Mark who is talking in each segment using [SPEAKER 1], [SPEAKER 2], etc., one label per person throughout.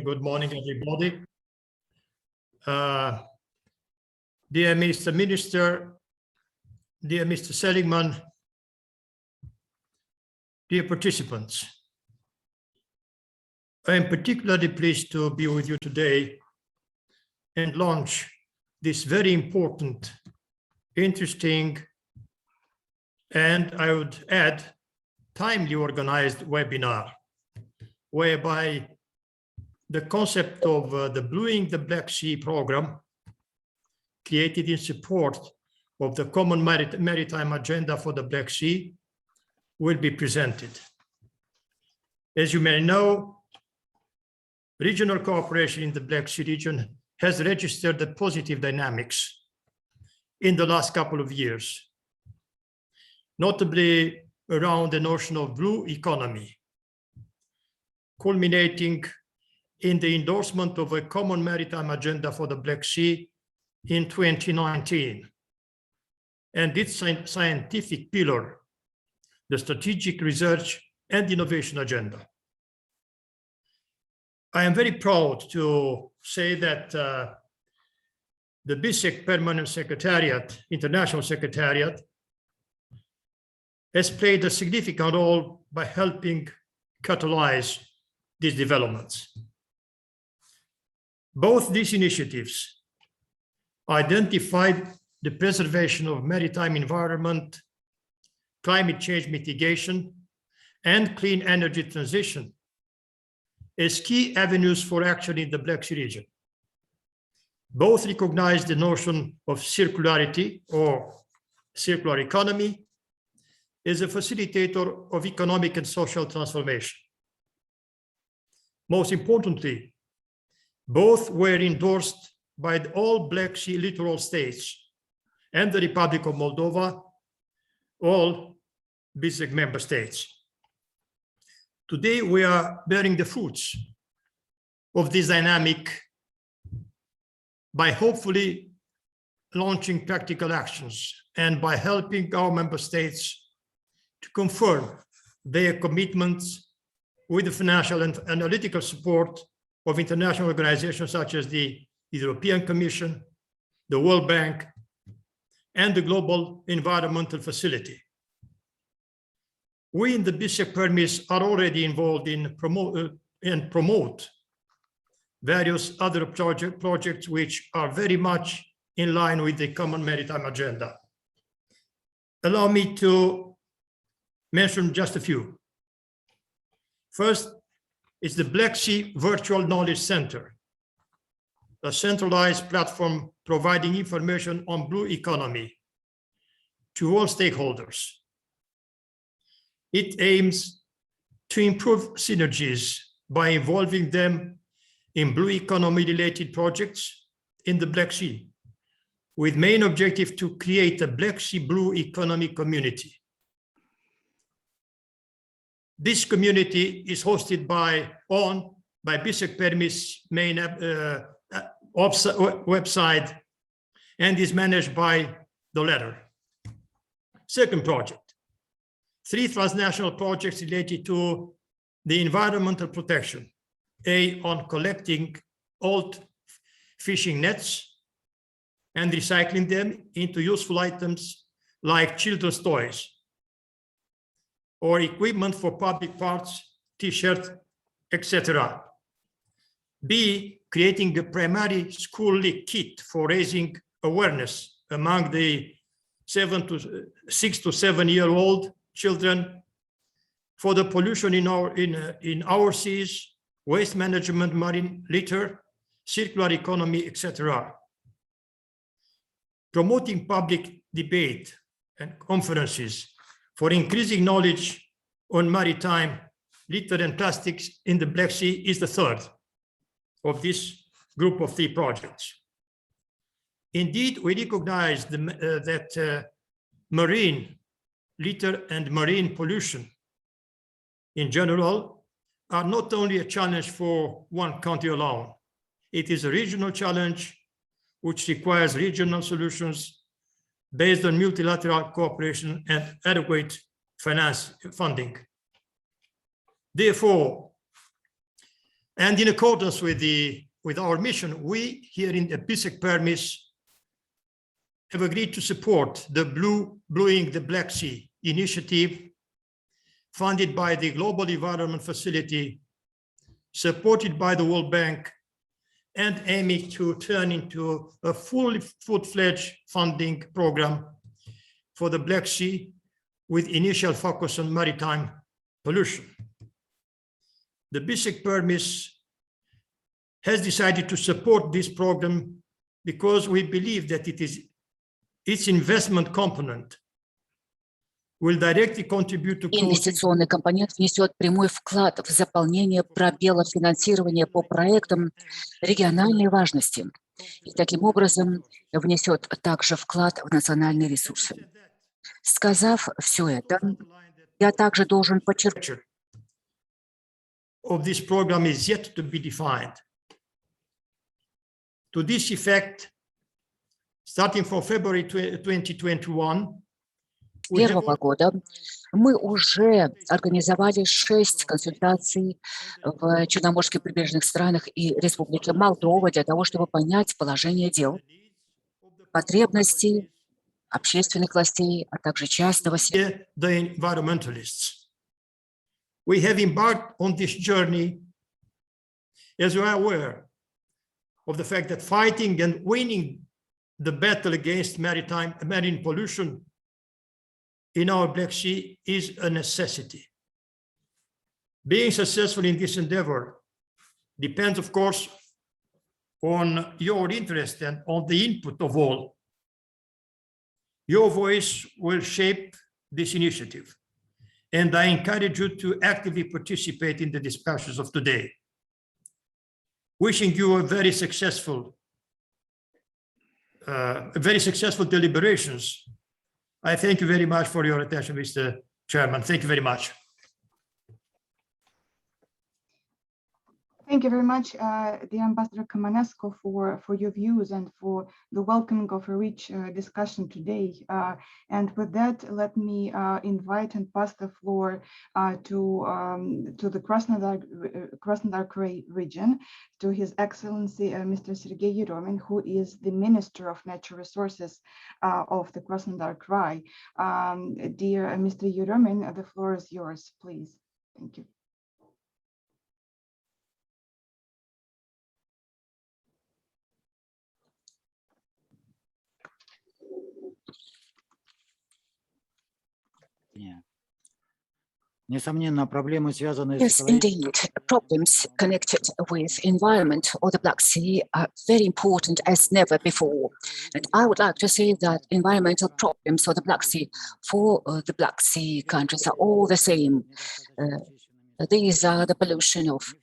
[SPEAKER 1] and good morning, everybody. Dear Mr. Minister, dear Mr. Seligman, dear participants, I am particularly pleased to be with you today and launch this very important, interesting, and I would add, timely organized webinar, whereby the concept of the Blueing the Black Sea program, created in support of the Common Maritime Agenda for the Black Sea, will be presented. As you may know, regional cooperation in the Black Sea region has registered the positive dynamics in the last couple of years, notably around the notion of blue economy, culminating in the endorsement of a common maritime agenda for the Black Sea in 2019, and its scientific pillar, the Strategic Research and Innovation Agenda. I am very proud to say that the BISEC Permanent Secretariat, International Secretariat, has played a significant role by helping catalyze these developments. Both these initiatives identified the preservation of maritime environment, climate change mitigation, and clean energy transition as key avenues for action in the Black Sea region. Both recognize the notion of circularity or circular economy as a facilitator of economic and social transformation. Most importantly, both were endorsed by all Black Sea littoral states and the Republic of Moldova, all BISEC member states. Today, we are bearing the fruits of this dynamic by hopefully launching practical actions and by helping our member states to confirm their commitments with the financial and analytical support of international organizations such as the European Commission, the World Bank, and the Global Environmental Facility. We in the BISEC Permis are already involved in promote various other projects which are very much in line with the Common Maritime Agenda. Allow me to mention just a few. First is the Black Sea Virtual Knowledge Center, a centralized platform providing information on blue economy to all stakeholders. It aims to improve synergies by involving them in blue economy related projects in the Black Sea, with main objective to create a Black Sea blue economy community. This community is hosted by BISEC Permis main website and is managed by the latter. Second project, 3 transnational projects related to the environmental protection. A, on collecting old fishing nets and recycling them into useful items like children's toys or equipment for public parks, t-shirts, etc. B, creating a primary school league kit for raising awareness among the 6 to 7 year old children for the pollution in our seas, waste management, marine litter, circular economy, etc. Promoting public debate and conferences for increasing knowledge on maritime litter and plastics in the Black Sea is the third of this group of 3 projects. Indeed, we recognize that marine litter and marine pollution in general are not only a challenge for one country alone. It is a regional challenge which requires regional solutions based on multilateral cooperation and adequate funding. Therefore, And in accordance with our mission, we here in the BISEC Permis have agreed to support the Blueing the Black Sea initiative funded by the Global Environment Facility, supported by the World Bank, and aiming to turn into a full-fledged funding program for the Black Sea with initial focus on maritime pollution. The BISEC Permis has decided to support this program because we believe that its investment component will directly contribute to
[SPEAKER 2] Инвестиционный компонент внесет прямой вклад в заполнение пробела финансирования по проектам региональной важности и таким образом внесет также вклад в национальные ресурсы. Сказав все это, я также должен подчеркнуть,
[SPEAKER 1] of this program is yet to be defined. To this effect, starting from February 2021,
[SPEAKER 2] с первого года мы уже организовали 6 консультаций в черноморских прибрежных странах и Республике Молдова для того, чтобы понять положение дел, потребности общественных властей, а также частного сектора.
[SPEAKER 1] The environmentalists. We have embarked on this journey as we are aware of the fact that fighting and winning the battle against marine pollution in our Black Sea is a necessity. Being successful in this endeavor depends, of course, on your interest and on the input of all. Your voice will shape this initiative, and I encourage you to actively participate in the discussions of today. Wishing you a very successful deliberations. I thank you very much for your attention, Mr. Chairman. Thank you very much.
[SPEAKER 3] Thank you very much, dear Ambassador Kamanescu, for your views and for the welcoming of a rich discussion today. And with that, let me invite and pass the floor to the Krasnodar Krai region, to His Excellency Mr. Sergei Yeremin, who is the Minister of Natural Resources of the Krasnodar Krai. Dear Mr. Yeremin, the floor is yours, please. Thank you.
[SPEAKER 2] Yes, indeed. Problems connected with environment or the Black Sea are very important as never before. And I would like to say that environmental problems for the Black Sea, for the Black Sea countries are all the same. These are the pollution of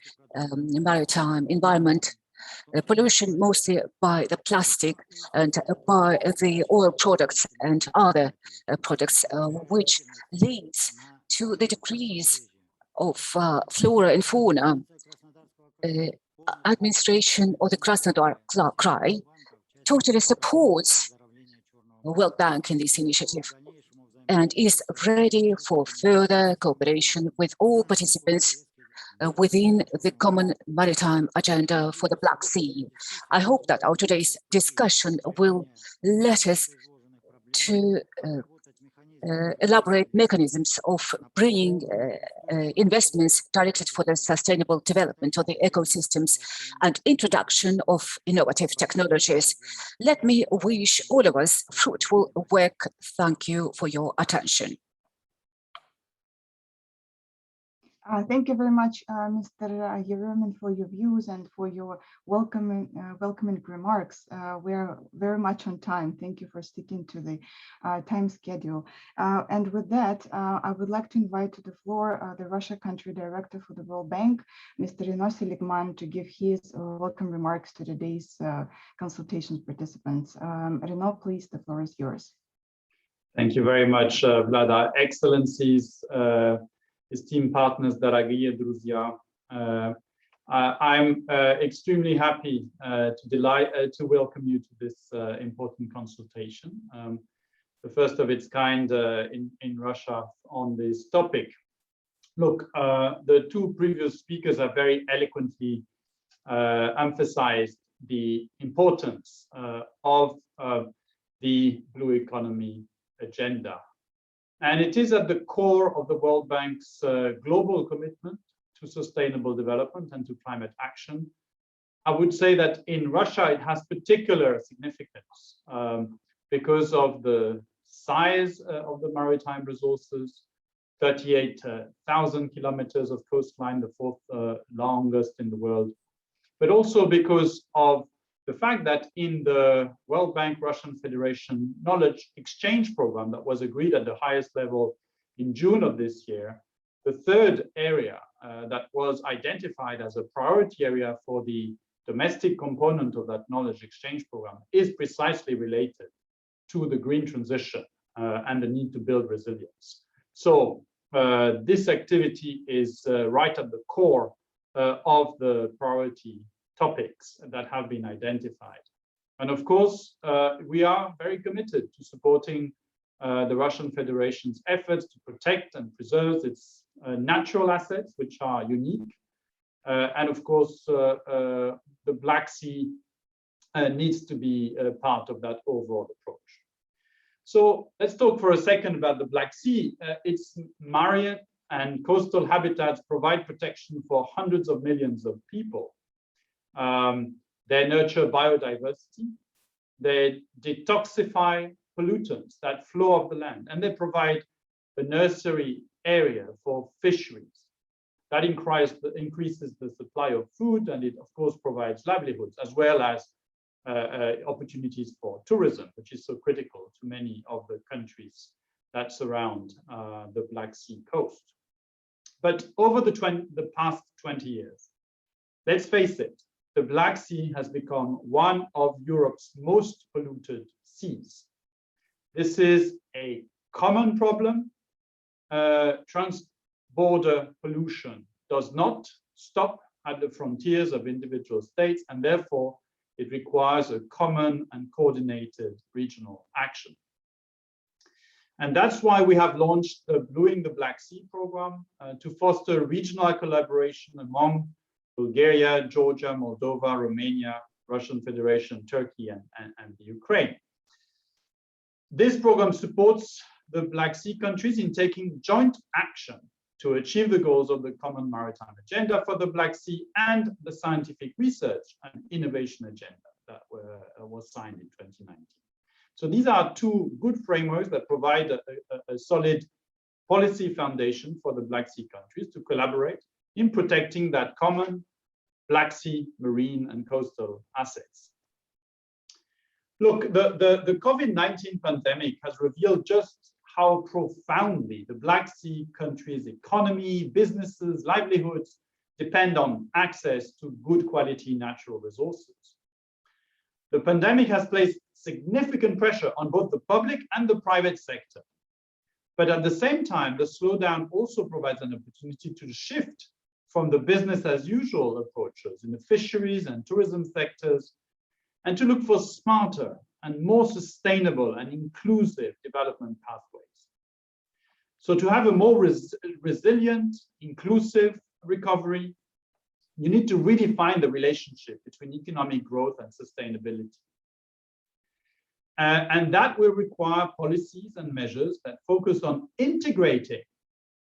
[SPEAKER 2] maritime environment, pollution mostly by the plastic and by the oil products and other products, which leads to the decrease of flora and fauna. Administration of the Krasnodar Krai totally supports the World Bank in this initiative and is ready for further cooperation with all participants within the common maritime agenda for the Black Sea. I hope that our today's discussion will let us to elaborate mechanisms of bringing investments directed for the sustainable development of the ecosystems and introduction of innovative technologies. Let me wish all of us fruitful work. Thank you for your attention.
[SPEAKER 3] Thank you very much, Mr. Yeremin, for your views and for your welcoming remarks. We are very much on time. Thank you for sticking to the time schedule. And with that, I would like to invite to the floor the Russia Country Director for the World Bank, Mr. Reno Seligman, to give his welcome remarks to today's consultation participants. Reno, please, the floor is yours.
[SPEAKER 4] Thank you very much, Vlada. Excellencies, esteemed partners, дорогие друзья. I'm extremely happy to welcome you to this important consultation, the first of its kind in Russia on this topic. Look, the two previous speakers have very eloquently emphasized the importance of the blue economy agenda. And it is at the core of the World Bank's global commitment to sustainable development and to climate action. I would say that in Russia, it has particular significance because of the size of the maritime resources, 38,000 kilometers of coastline, the fourth longest in the world, but also because of the fact that in the World Bank Russian Federation knowledge exchange program that was agreed at the highest level in June of this year, the third area that was identified as a priority area for the domestic component of that knowledge exchange program is precisely related to the green transition and the need to build resilience. So this activity is right at the core of the priority topics that have been identified. And of course, we are very committed to supporting the Russian Federation's efforts to protect and preserve its natural assets, which are unique. And of course, the Black Sea needs to be part of that overall approach. So let's talk for a second about the Black Sea. Its marine and coastal habitats provide protection for hundreds of millions of people. They nurture biodiversity, they detoxify pollutants that flow off the land, and they provide a nursery area for fisheries. That increases the supply of food, and it of course provides livelihoods as well as opportunities for tourism, which is so critical to many of the countries that surround the Black Sea coast. But over the past 20 years, let's face it, the Black Sea has become one of Europe's most polluted seas. This is a common problem. Trans-border pollution does not stop at the frontiers of individual states, and therefore it requires a common and coordinated regional action. And that's why we have launched the Blueing the Black Sea program to foster regional collaboration among Bulgaria, Georgia, Moldova, Romania, Russian Federation, Turkey, and the Ukraine. This program supports the Black Sea countries in taking joint action to achieve the goals of the Common Maritime Agenda for the Black Sea and the Scientific Research and Innovation Agenda that was signed in 2019. So these are two good frameworks that provide a solid policy foundation for the Black Sea countries to collaborate in protecting that common Black Sea marine and coastal assets. Look, the COVID-19 pandemic has revealed just how profoundly the Black Sea countries' economy, businesses, livelihoods depend on access to good quality natural resources. The pandemic has placed significant pressure on both the public and the private sector. But at the same time, the slowdown also provides an opportunity to shift from the business as usual approaches in the fisheries and tourism sectors, and to look for smarter and more sustainable and inclusive development pathways. So to have a more resilient, inclusive recovery, you need to redefine the relationship between economic growth and sustainability. And that will require policies and measures that focus on integrating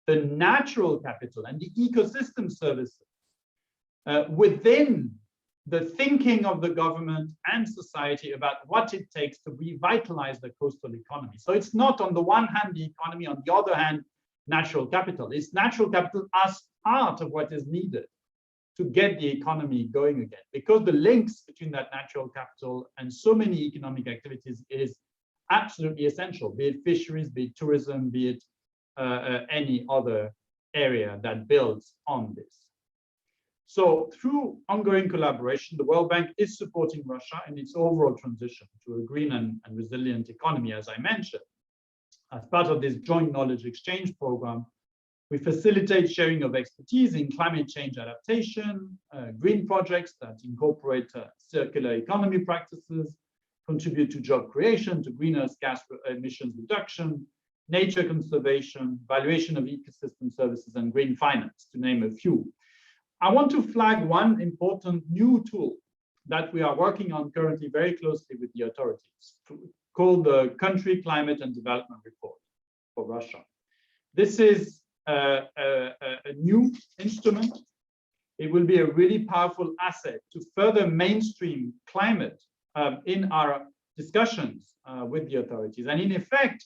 [SPEAKER 4] the natural capital and the ecosystem services within the thinking of the government and society about what it takes to revitalize the coastal economy. So it's not on the one hand the economy, on the other hand natural capital. It's natural capital as part of what is needed to get the economy going again, because the links between that natural capital and so many economic activities is absolutely essential, be it fisheries, be it tourism, be it any other area that builds on this. So through ongoing collaboration, the World Bank is supporting Russia in its overall transition to a green and resilient economy, as I mentioned. As part of this joint knowledge exchange program, we facilitate sharing of expertise in climate change adaptation, green projects that incorporate circular economy practices, contribute to job creation, to greenhouse gas emissions reduction, nature conservation, valuation of ecosystem services, and green finance, to name a few. I want to flag one important new tool that we are working on currently very closely with the authorities, called the Country Climate and Development Report for Russia. This is a new instrument. It will be a really powerful asset to further mainstream climate in our discussions with the authorities. And in effect,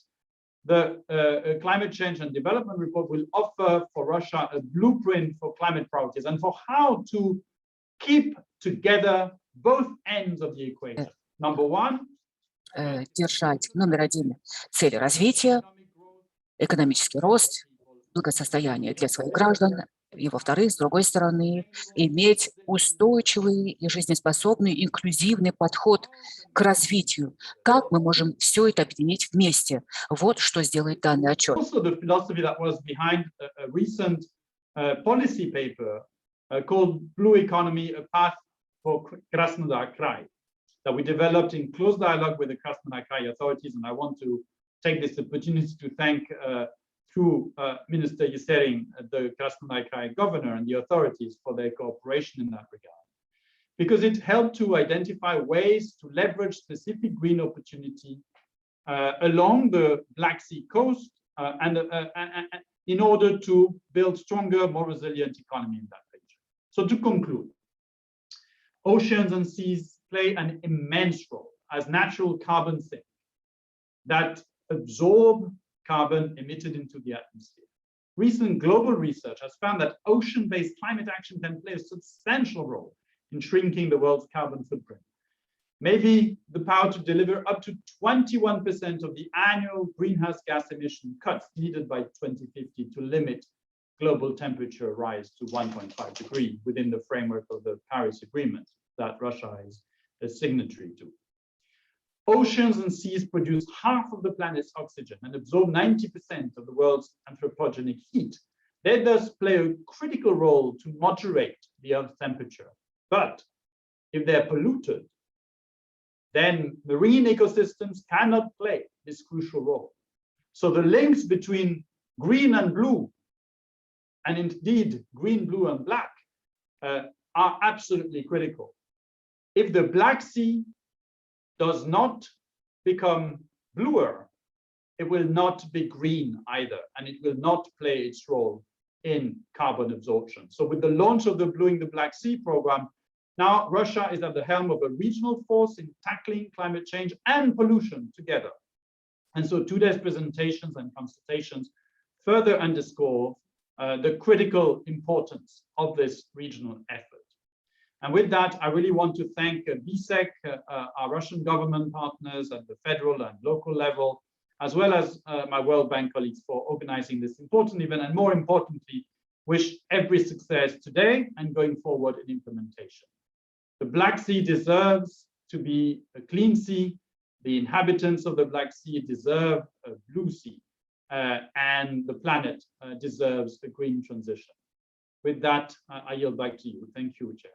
[SPEAKER 4] the Climate Change and Development Report will offer for Russia a blueprint for climate priorities and for how to keep together both ends of the equation. Number one,
[SPEAKER 2] Держать номер один цели развития, экономический рост, благосостояние для своих граждан, и, во-вторых, с другой стороны, иметь устойчивый и жизнеспособный, инклюзивный подход к развитию. Как мы можем все это объединить вместе? Вот что сделает данный отчет.
[SPEAKER 4] Also, the philosophy that was behind a recent policy paper called Blue Economy, a Path for Krasnodar Krai, that we developed in close dialogue with the Krasnodar Krai authorities. And I want to take this opportunity to thank through Minister Yeserin, the Krasnodar Krai governor, and the authorities for their cooperation in that regard, because it helped to identify ways to leverage specific green opportunity along the Black Sea coast and in order to build stronger, more resilient economy in that region. So to conclude, oceans and seas play an immense role as natural carbon sinks that absorb carbon emitted into the atmosphere. Recent global research has found that ocean-based climate action can play a substantial role in shrinking the world's carbon footprint. Maybe the power to deliver up to 21% of the annual greenhouse gas emission cuts needed by 2050 to limit global temperature rise to 1.5 degrees within the framework of the Paris Agreement that Russia is a signatory to. Oceans and seas produce half of the planet's oxygen and absorb 90% of the world's anthropogenic heat. They thus play a critical role to moderate the Earth's temperature. But if they're polluted, then marine ecosystems cannot play this crucial role. So the links between green and blue, and indeed green, blue, and black, are absolutely critical. If the Black Sea does not become bluer, it will not be green either, and it will not play its role in carbon absorption. So with the launch of the Blueing the Black Sea program, now Russia is at the helm of a regional force in tackling climate change and pollution together. And so today's presentations and consultations further underscore the critical importance of this regional effort. And with that, I really want to thank BSEC, our Russian government partners at the federal and local level, as well as my World Bank colleagues for organizing this important event, and more importantly, wish every success today and going forward in implementation. The Black Sea deserves to be a clean sea. The inhabitants of the Black Sea deserve a blue sea, and the planet deserves a green transition. With that, I yield back to you. Thank you, Chair.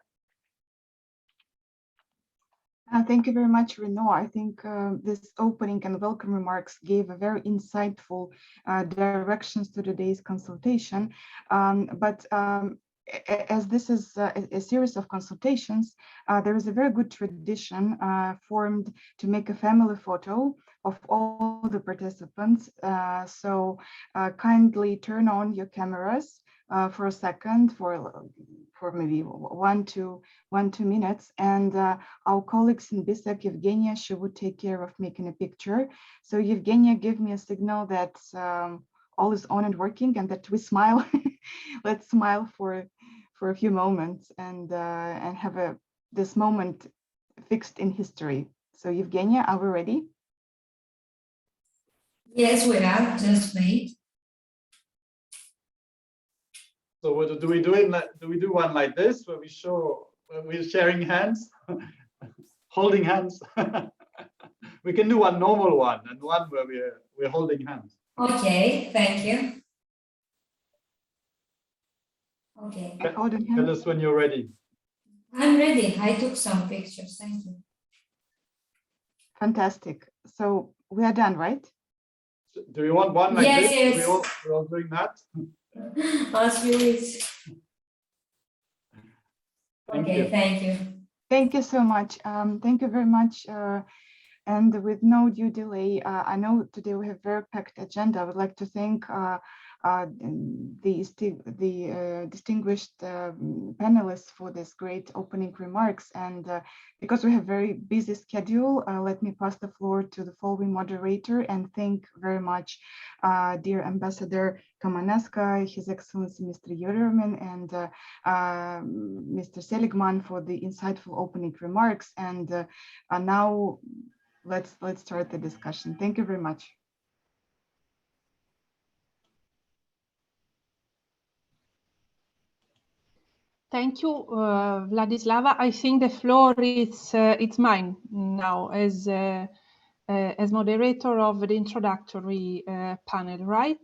[SPEAKER 3] Thank you very much, Renaud. I think this opening and welcome remarks gave a very insightful directions to today's consultation. As this is a series of consultations, there is a very good tradition formed to make a family photo of all the participants. So kindly turn on your cameras for a second, for maybe 1 to 2 minutes, and our colleagues in BSEC, Evgenia, she would take care of making a picture. So Evgenia, give me a signal that all is on and working, and that we smile. Let's smile for a few moments and have this moment fixed in history. So Evgenia, are we ready?
[SPEAKER 5] Yes, we are. Just wait.
[SPEAKER 4] So what do we do? Do we do one like this, where we're sharing hands, holding hands? We can do one normal one and one where we're holding hands.
[SPEAKER 5] Okay, thank you. Okay.
[SPEAKER 4] Tell us when you're ready.
[SPEAKER 5] I'm ready. I took some pictures. Thank you.
[SPEAKER 3] Fantastic. So we are done, right?
[SPEAKER 4] Do you want one like
[SPEAKER 5] Yes,
[SPEAKER 4] this?
[SPEAKER 5] yes.
[SPEAKER 4] We're all doing that?
[SPEAKER 5] As you wish.
[SPEAKER 4] Thank
[SPEAKER 5] Okay,
[SPEAKER 4] you.
[SPEAKER 5] thank you.
[SPEAKER 3] Thank you so much. Thank you very much. And with no due delay, I know today we have very packed agenda. I would like to thank the distinguished panelists for this great opening remarks. And because we have very busy schedule, let me pass the floor to the following moderator and thank very much dear Ambassador Kamaneska, His Excellency Mr. Yurman, and Mr. Seligman for the insightful opening remarks. And now let's start the discussion. Thank you very much.
[SPEAKER 6] Thank you, Vladislava. I think the floor is it's mine now as moderator of the introductory panel, right?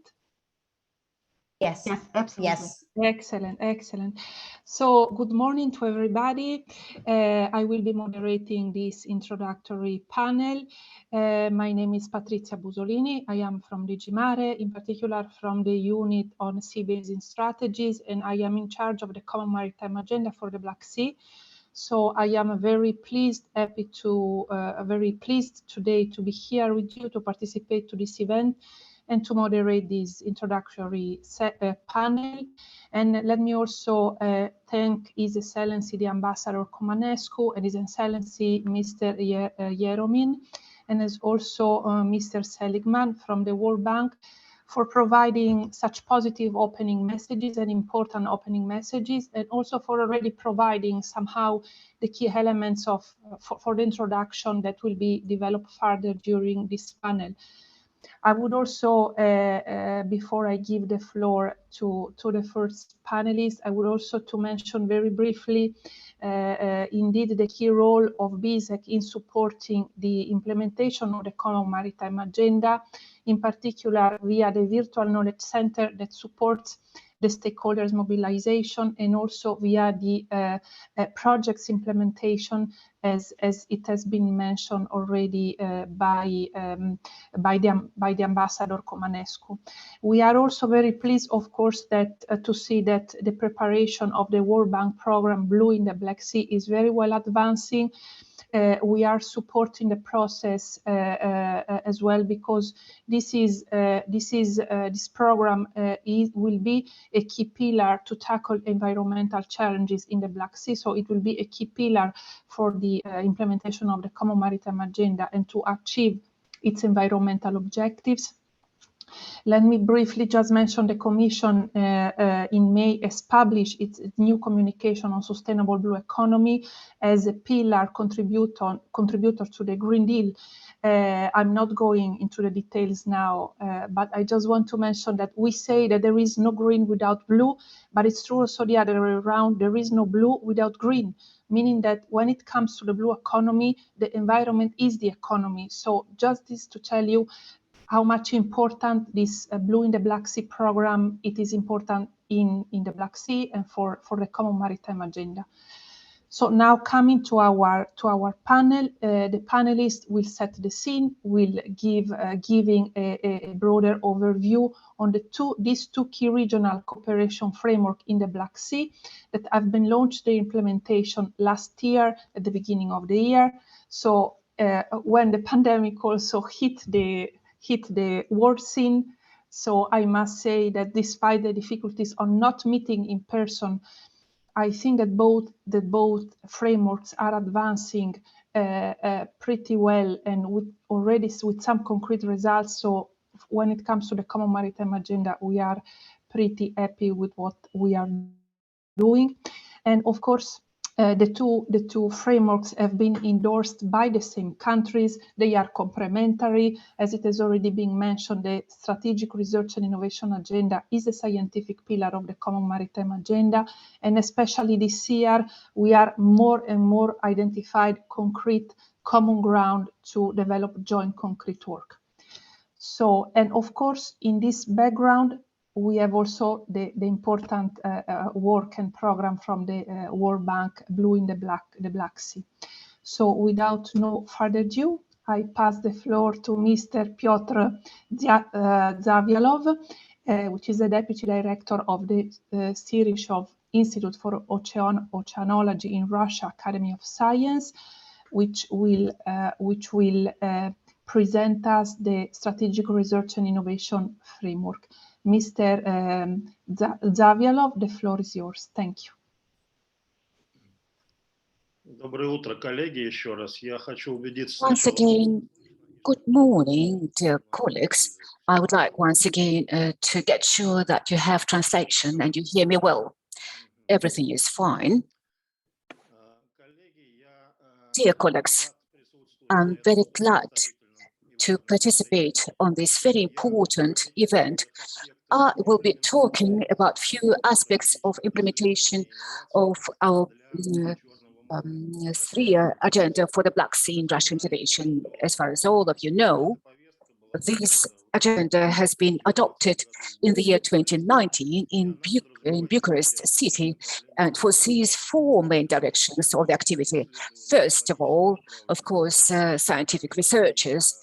[SPEAKER 7] Yes.
[SPEAKER 3] Yes, absolutely.
[SPEAKER 7] Yes.
[SPEAKER 6] Excellent, excellent. So good morning to everybody. I will be moderating this introductory panel. My name is Patrizia Busolini. I am from DG Mare, in particular from the unit on sea basin strategies, and I am in charge of the Common Maritime Agenda for the Black Sea. So I am very pleased today to be here with you to participate to this event and to moderate this introductory panel. And let me also thank His Excellency the Ambassador Comanescu and His Excellency Mr. Yeromin, and as also Mr. Seligman from the World Bank for providing such positive opening messages and important opening messages, and also for already providing somehow the key elements of for the introduction that will be developed further during this panel. I would also, before I give the floor to the first panelist, I would also to mention very briefly, indeed, the key role of BISEC in supporting the implementation of the Common Maritime Agenda, in particular via the Virtual Knowledge Center that supports the stakeholders mobilization, and also via the projects implementation, as it has been mentioned already by the Ambassador Comanescu. We are also very pleased, of course, that to see that the preparation of the World Bank program Blue in the Black Sea is very well advancing. We are supporting the process as well, because this program will be a key pillar to tackle environmental challenges in the Black Sea. So it will be a key pillar for the implementation of the Common Maritime Agenda and to achieve its environmental objectives. Let me briefly just mention the Commission in May has published its new communication on sustainable blue economy as a pillar contributor to the Green Deal. I'm not going into the details now, but I just want to mention that we say that there is no green without blue, but it's true also the other way around. There is no blue without green, meaning that when it comes to the blue economy, the environment is the economy. So just this to tell you how much important this Blue in the Black Sea program, it is important in the Black Sea and for the Common Maritime Agenda. So now coming to our panel, the panelists will set the scene, will giving a broader overview on these two key regional cooperation framework in the Black Sea that have been launched the implementation last year at the beginning of the year. So when the pandemic also hit the world scene. So I must say that despite the difficulties on not meeting in person, I think that both frameworks are advancing pretty well and already with some concrete results. So when it comes to the Common Maritime Agenda, we are pretty happy with what we are doing. And of course, the two frameworks have been endorsed by the same countries. They are complementary. As it has already been mentioned, the Strategic Research and Innovation Agenda is a scientific pillar of the Common Maritime Agenda. And especially this year, we are more and more identified concrete common ground to develop joint concrete work. So, and of course, in this background, we have also the important work and program from the World Bank Blue in the Black Sea. So without no further ado, I pass the floor to Mr. Piotr Zavialov, which is the Deputy Director of the Sirishov Institute for Oceanology in Russia Academy of Science, which will present us the Strategic Research and Innovation Framework. Mr. Zavialov, the floor is yours. Thank you.
[SPEAKER 8] Доброе утро, коллеги, еще раз. Я хочу убедиться
[SPEAKER 2] Once
[SPEAKER 8] сначала.
[SPEAKER 2] again, good morning, dear colleagues. I would like once again to get sure that you have translation and you hear me well. Everything is fine. Dear colleagues, I'm very glad to participate on this very important event. I will be talking about few aspects of implementation of our 3-year agenda for the Black Sea in Russian Federation. As far as all of you know, this agenda has been adopted in the year 2019 in Bucharest city and foresees 4 main directions of the activity. First of all, of course, scientific researches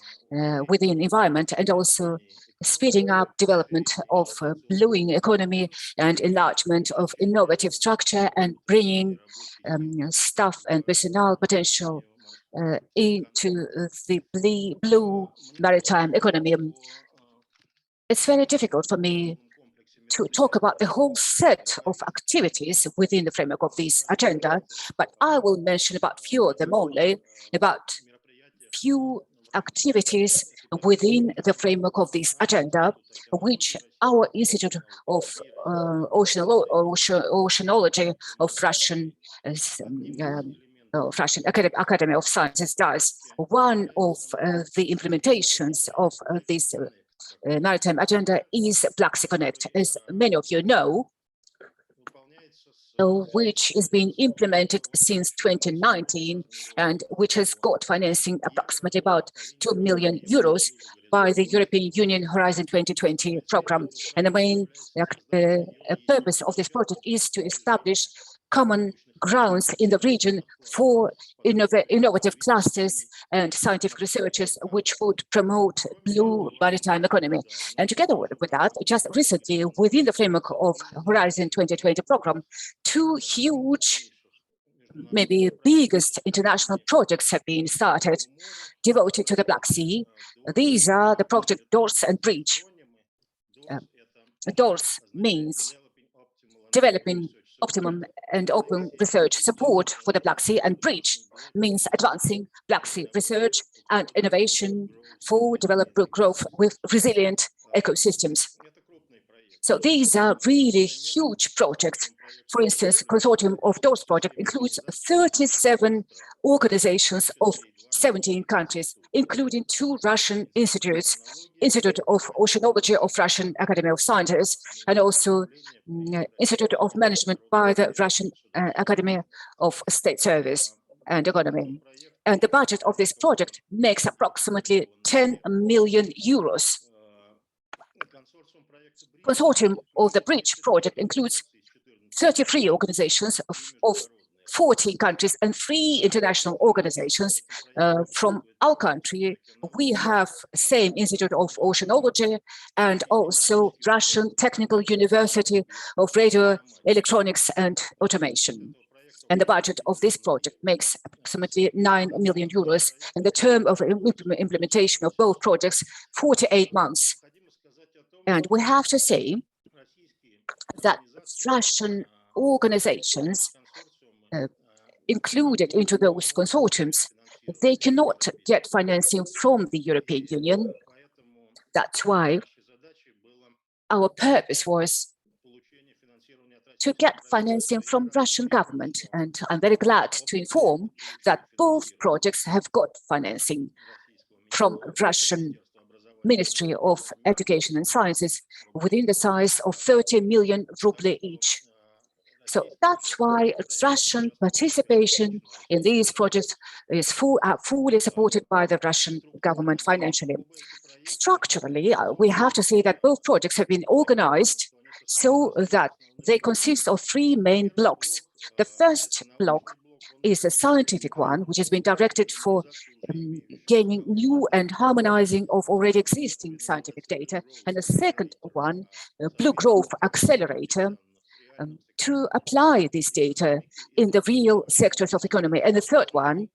[SPEAKER 2] within environment and also speeding up development of blueing economy and enlargement of innovative structure and bringing staff and personnel potential into the blue maritime economy. It's very difficult for me to talk about the whole set of activities within the framework of this agenda, but I will mention about few of them only, about few activities within the framework of this agenda, which our Institute of Oceanology of Russian Academy of Sciences does. One of the implementations of this maritime agenda is Black Sea Connect, as many of you know, which is being implemented since 2019 and which has got financing approximately about 2 million euros by the European Union Horizon 2020 program. And the main purpose of this project is to establish common grounds in the region for innovative clusters and scientific researchers which would promote blue maritime economy. And together with that, just recently, within the framework of Horizon 2020 program, 2 huge, maybe biggest international projects have been started devoted to the Black Sea. These are the project DORS and Bridge. DORS means developing optimum and open research support for the Black Sea, and Bridge means advancing Black Sea research and innovation for developed growth with resilient ecosystems. So these are really huge projects. For instance, consortium of DORS project includes 37 organizations of 17 countries, including 2 Russian institutes, Institute of Oceanology of Russian Academy of Sciences, and also Institute of Management by the Russian Academy of State Service and Economy. And the budget of this project makes approximately 10 million euros. Consortium of the Bridge project includes 33 organizations of 40 countries and 3 international organizations. From our country, we have same Institute of Oceanology and also Russian Technical University of Radio, Electronics and Automation. And the budget of this project makes approximately 9 million euros, and the term of implementation of both projects, 48 months. And we have to say that Russian organizations included into those consortiums, they cannot get financing from the European Union. That's why our purpose was to get financing from Russian government. And I'm very glad to inform that both projects have got financing from Russian Ministry of Education and Sciences within the size of 30 million ruble each. So that's why Russian participation in these projects is fully supported by the Russian government financially. Structurally, we have to say that both projects have been organized so that they consist of 3 main blocks. The first block is a scientific one, which has been directed for gaining new and harmonizing of already existing scientific data. And the second one, Blue Growth Accelerator, to apply this data in the real sectors of economy. And the third one,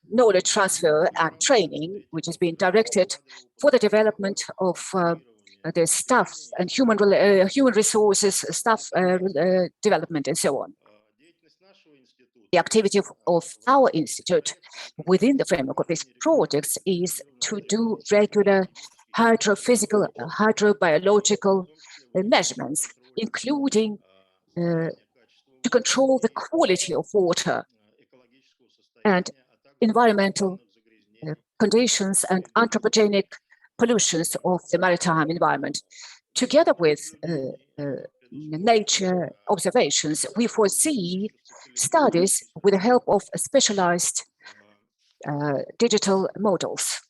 [SPEAKER 2] knowledge transfer and training, which has been directed for the development of the staff and human resources, staff development, and so on. The activity of our institute within the framework of these projects is to do regular hydrophysical, hydrobiological measurements, including to control the quality of water and environmental conditions and anthropogenic pollutions of the maritime environment. Together with nature observations, we foresee studies with the help of specialized digital models.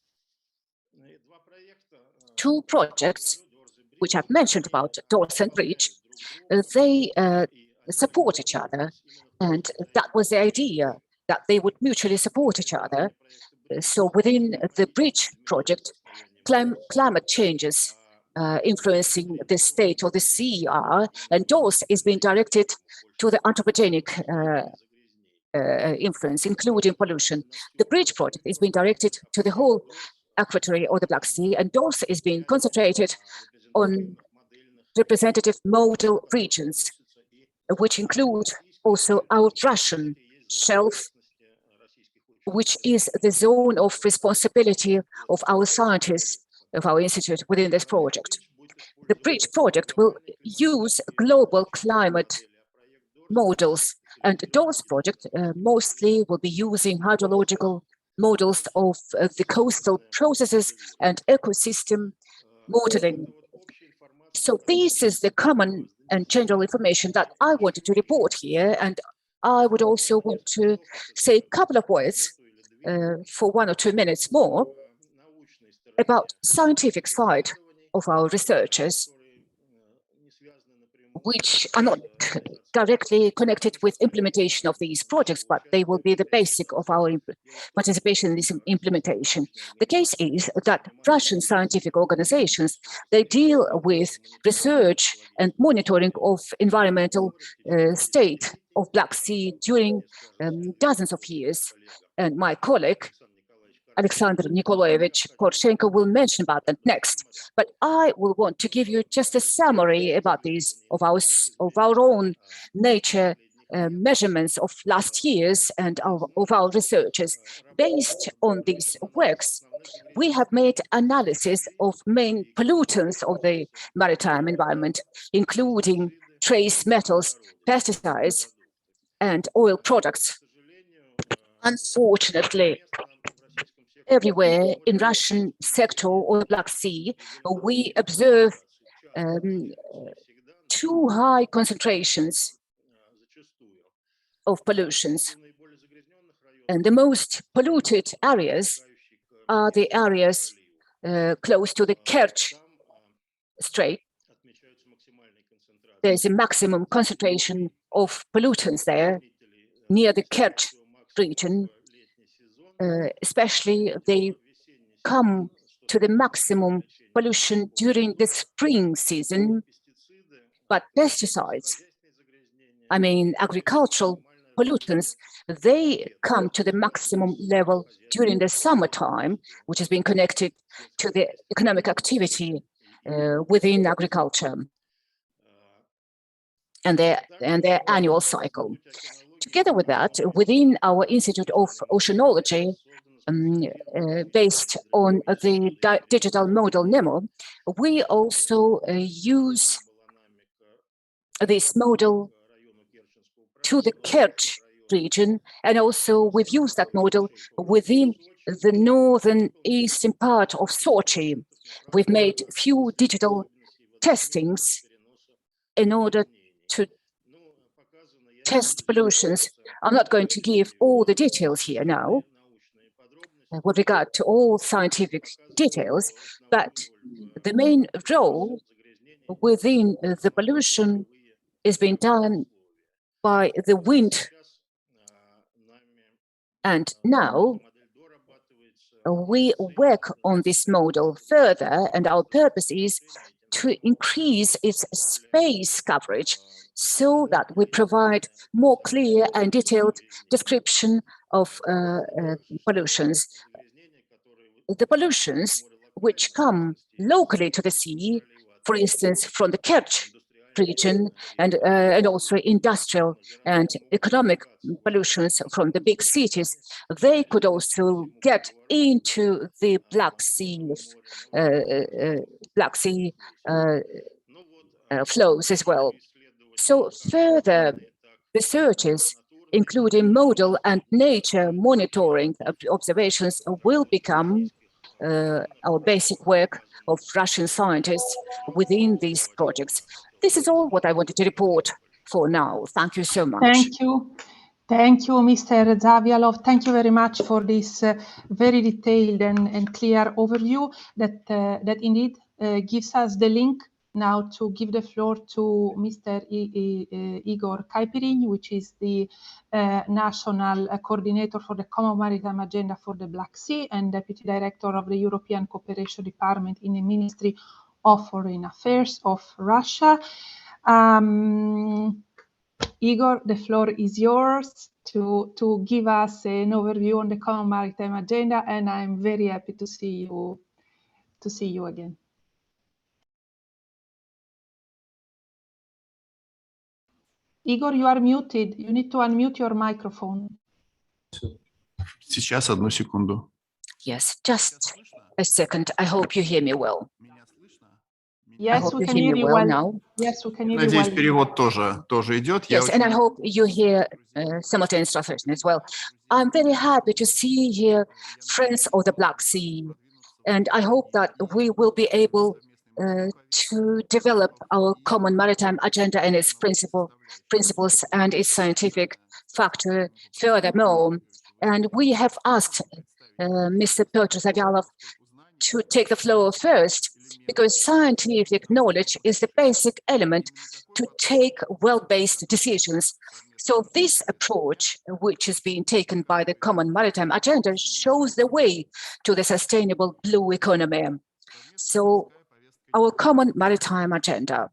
[SPEAKER 2] Two projects, which I've mentioned about DORS and Bridge, they support each other, and that was the idea, that they would mutually support each other. So within the Bridge project, climate changes influencing the state of the sea are, and DORS is being directed to the anthropogenic influence, including pollution. The Bridge project is being directed to the whole equatorial or the Black Sea, and DORS is being concentrated on representative modal regions, which include also our Russian shelf, which is the zone of responsibility of our scientists, of our institute within this project. The Bridge project will use global climate models, and DORS project mostly will be using hydrological models of the coastal processes and ecosystem modeling. So this is the common and general information that I wanted to report here, and I would also want to say a couple of words for 1 or 2 minutes more about scientific side of our researchers, which are not directly connected with implementation of these projects, but they will be the basic of our participation in this implementation. The case is that Russian scientific organizations, they deal with research and monitoring of environmental state of Black Sea during dozens of years. And my colleague, Alexander Nikolaevich Korshenko, will mention about that next. But I will want to give you just a summary about these of our own nature measurements of last years and of our researchers. Based on these works, we have made analysis of main pollutants of the maritime environment, including trace metals, pesticides, and oil products. Unfortunately, everywhere in Russian sector or the Black Sea, we observe too high concentrations of pollutions. And the most polluted areas are the areas close to the Kerch Strait. There's a maximum concentration of pollutants there near the Kerch region. Especially they come to the maximum pollution during the spring season, but pesticides, I mean agricultural pollutants, they come to the maximum level during the summertime, which has been connected to the economic activity within agriculture and their annual cycle. Together with that, within our Institute of Oceanology, based on the digital model NEMO, we also use this model to the Kerch region, and also we've used that model within the northern eastern part of Sochi. We've made few digital testings in order to test pollutions. I'm not going to give all the details here now with regard to all scientific details, but the main role within the pollution is being done by the wind And now we work on this model further, and our purpose is to increase its space coverage so that we provide more clear and detailed description of pollutions. The pollutions which come locally to the sea, for instance, from the Kerch region, and also industrial and economic pollutions from the big cities, they could also get into the Black Sea flows as well. So further researches, including modal and nature monitoring observations, will become our basic work of Russian scientists within these projects. This is all what I wanted to report for now. Thank you so much.
[SPEAKER 6] Thank you. Thank you, Mr. Zavialov. Thank you very much for this very detailed and clear overview that indeed gives us the link now to give the floor to Mr. Igor Kaipirin, which is the National Coordinator for the Common Maritime Agenda for the Black Sea and Deputy Director of the European Cooperation Department in the Ministry of Foreign Affairs of Russia. Igor, the floor is yours to give us an overview on the Common Maritime Agenda, and I'm very happy to see you again. Igor, you are muted. You need to unmute your microphone.
[SPEAKER 9] Сейчас, одну секунду.
[SPEAKER 2] Yes, just a second. I hope you hear me well.
[SPEAKER 6] Yes, we can hear you well now. Yes, we can hear you well.
[SPEAKER 9] Надеюсь, перевод тоже идет.
[SPEAKER 2] Yes, and I hope you hear simultaneous translation as well. I'm very happy to see here friends of the Black Sea, and I hope that we will be able to develop our common maritime agenda and its principles and its scientific factor furthermore. And we have asked Mr. Petr Zavialov to take the floor first, because scientific knowledge is the basic element to take well-based decisions. So this approach, which is being taken by the Common Maritime Agenda, shows the way to the sustainable blue economy. So our Common Maritime Agenda,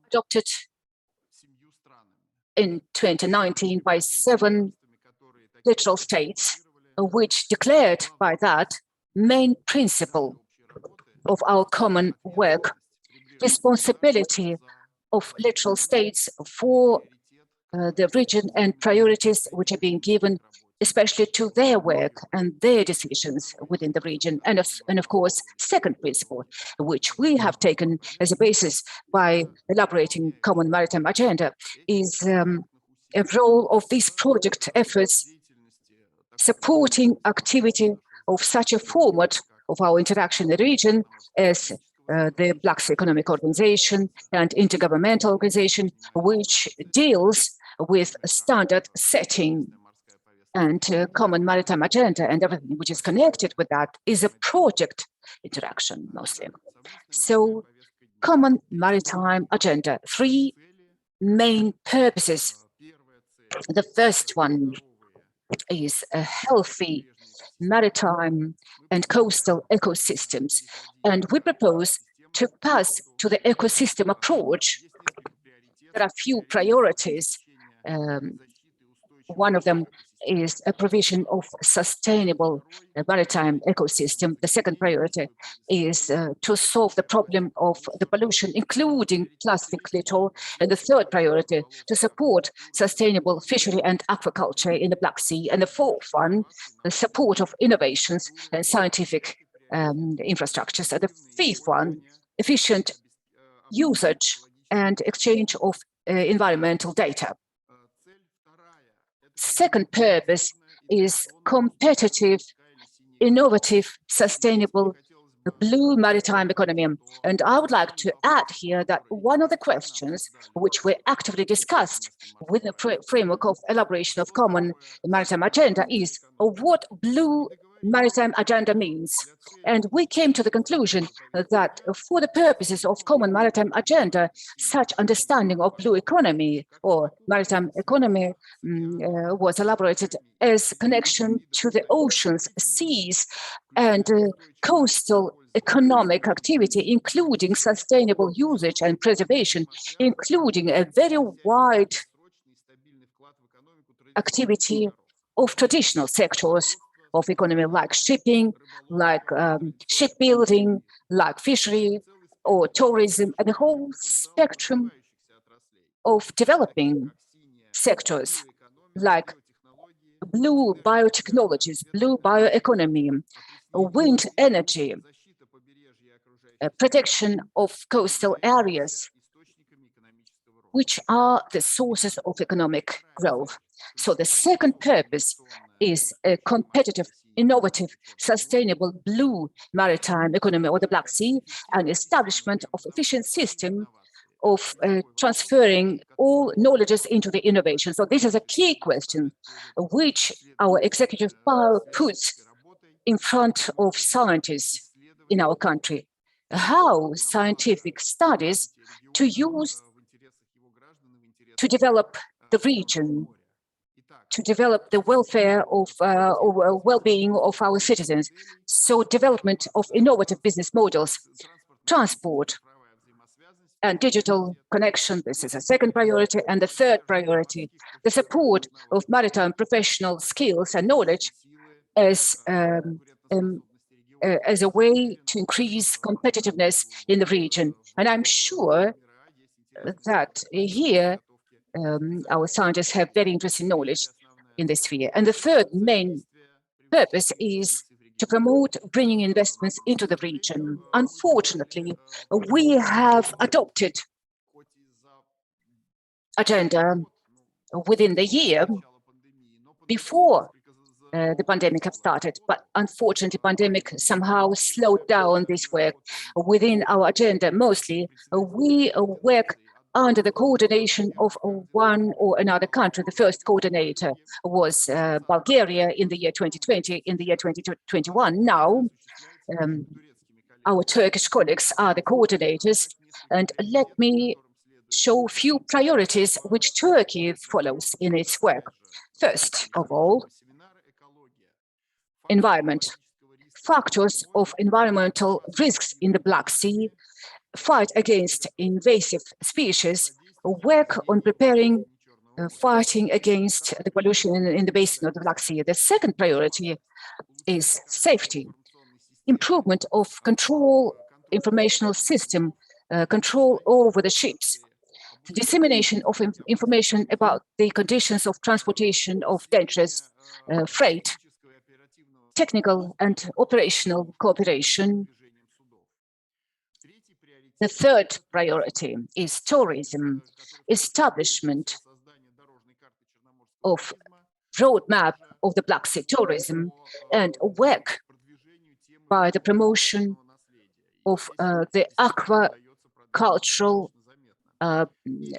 [SPEAKER 2] adopted in 2019 by 7 littoral states, which declared by that main principle of our common work, responsibility of littoral states for the region and priorities which are being given especially to their work and their decisions within the region. And of course, second principle, which we have taken as a basis by elaborating Common Maritime Agenda, is a role of these project efforts supporting activity of such a format of our interaction in the region as the Black Sea Economic Organization and Intergovernmental Organization, which deals with standard setting. And Common Maritime Agenda and everything which is connected with that is a project interaction mostly. So Common Maritime Agenda, 3 main purposes. The first one is a healthy maritime and coastal ecosystems. And we propose to pass to the ecosystem approach. There are few priorities. One of them is a provision of sustainable maritime ecosystem. The second priority is to solve the problem of the pollution, including plastic litter. And the third priority, to support sustainable fishery and aquaculture in the Black Sea. And the fourth one, the support of innovations and scientific infrastructures. And the fifth one, efficient usage and exchange of environmental data. Second purpose is competitive, innovative, sustainable blue maritime economy. And I would like to add here that one of the questions which were actively discussed within the framework of elaboration of Common Maritime Agenda is what blue maritime agenda means. And we came to the conclusion that for the purposes of common maritime agenda, such understanding of blue economy or maritime economy was elaborated as connection to the oceans, seas, and coastal economic activity, including sustainable usage and preservation, including a very wide activity of traditional sectors of economy, like shipping, like shipbuilding, like fishery or tourism, and the whole spectrum of developing sectors like blue biotechnologies, blue bioeconomy, wind energy, protection of coastal areas, which are the sources of economic growth. So the second purpose is a competitive, innovative, sustainable blue maritime economy or the Black Sea, and establishment of efficient system of transferring all knowledges into the innovation. So this is a key question which our executive power puts in front of scientists in our country. How scientific studies to use to develop the region, to develop the welfare of or well-being of our citizens. So development of innovative business models, transport and digital connection, this is a second priority. And the third priority, the support of maritime professional skills and knowledge as a way to increase competitiveness in the region. And I'm sure that here our scientists have very interesting knowledge in this sphere. And the third main purpose is to promote bringing investments into the region. Unfortunately, we have adopted agenda within the year before the pandemic have started, but unfortunately, pandemic somehow slowed down this work within our agenda. Mostly, we work under the coordination of one or another country. The first coordinator was Bulgaria in the year 2020, in the year 2021. Now, our Turkish colleagues are the coordinators. And let me show a few priorities which Turkey follows in its work. First of all, environment. Factors of environmental risks in the Black Sea, fight against invasive species, work on preparing, fighting against the pollution in the basin of the Black Sea. The second priority is safety, improvement of control, informational system, control over the ships, the dissemination of information about the conditions of transportation of dangerous freight, technical and operational cooperation. The third priority is tourism, establishment of roadmap of the Black Sea tourism, and work by the promotion of the aquacultural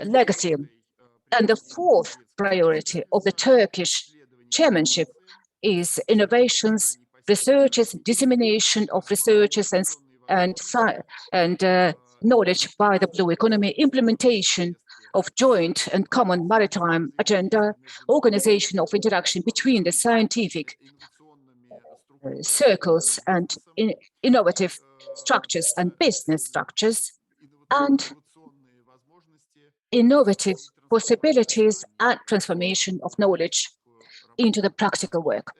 [SPEAKER 2] legacy. And the fourth priority of the Turkish chairmanship is innovations, researches, dissemination of researches and knowledge by the blue economy, implementation of joint and common maritime agenda, organization of interaction between the scientific circles and innovative structures and business structures, and innovative possibilities and transformation of knowledge into the practical work.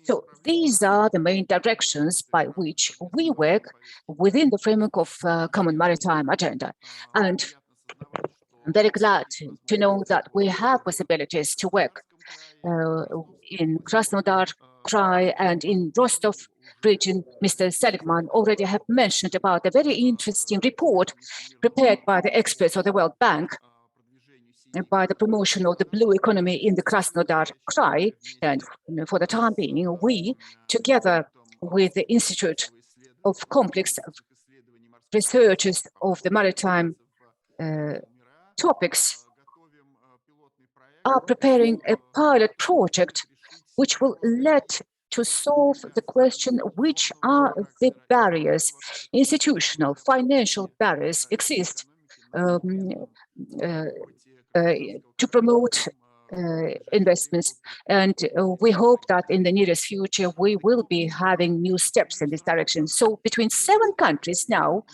[SPEAKER 2] So these are the main directions by which we work within the framework of Common Maritime Agenda. And I'm very glad to know that we have possibilities to work in Krasnodar, Krai, and in Rostov region. Mr. Seligman already have mentioned about a very interesting report prepared by the experts of the World Bank by the promotion of the blue economy in the Krasnodar Krai. And for the time being, we, together with the Institute of Complex Researchers of the Maritime Topics, are preparing a pilot project which will let to solve the question, which are the barriers, institutional, financial barriers exist to promote investments. And we hope that in the nearest future, we will be having new steps in this direction. So between 7 countries now,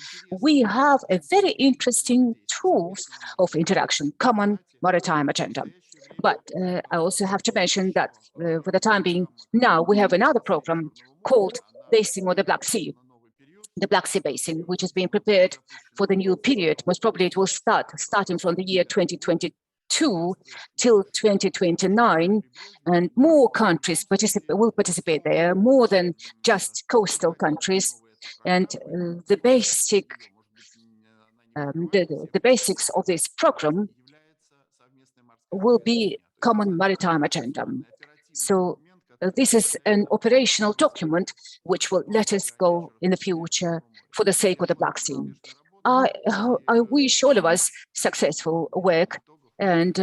[SPEAKER 2] we have a very interesting tools of interaction, common maritime agenda. But I also have to mention that for the time being, now we have another program called Basin of the Black Sea Basin, which is being prepared for the new period. Most probably it will starting from the year 2022 till 2029, and more countries will participate there, more than just coastal countries. And the basics of this program will be common maritime agenda. So this is an operational document which will let us go in the future for the sake of the Black Sea. I wish all of us successful work, and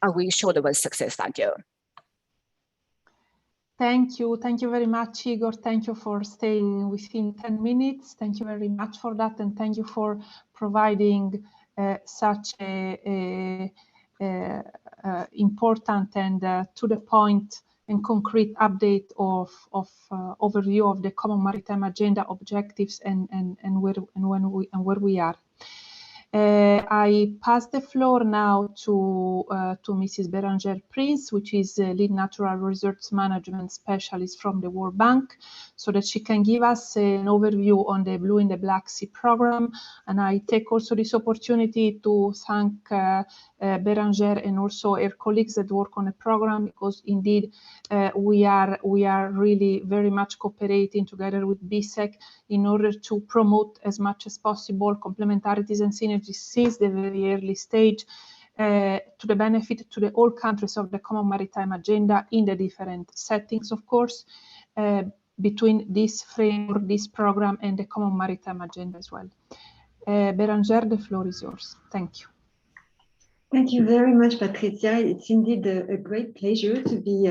[SPEAKER 2] I wish all of us success. Thank you.
[SPEAKER 6] Thank you. Thank you very much, Igor. Thank you for staying within 10 minutes. Thank you very much for that. And thank you for providing such a important and to the point and concrete update of overview of the common maritime agenda objectives and where we are. I pass the floor now to Mrs. Beranger Prince, which is lead natural resource management specialist from the World Bank, so that she can give us an overview on the Blue in the Black Sea program. And I take also this opportunity to thank Beranger and also her colleagues that work on the program, because indeed we are really very much cooperating together with BSEC in order to promote as much as possible complementarities and synergies since the very early stage to the benefit to all countries of the common maritime agenda in the different settings, of course, between this framework, this program, and the common maritime agenda as well. Beranger, the floor is yours. Thank you.
[SPEAKER 10] Thank you very much, Patricia. It's indeed a great pleasure to be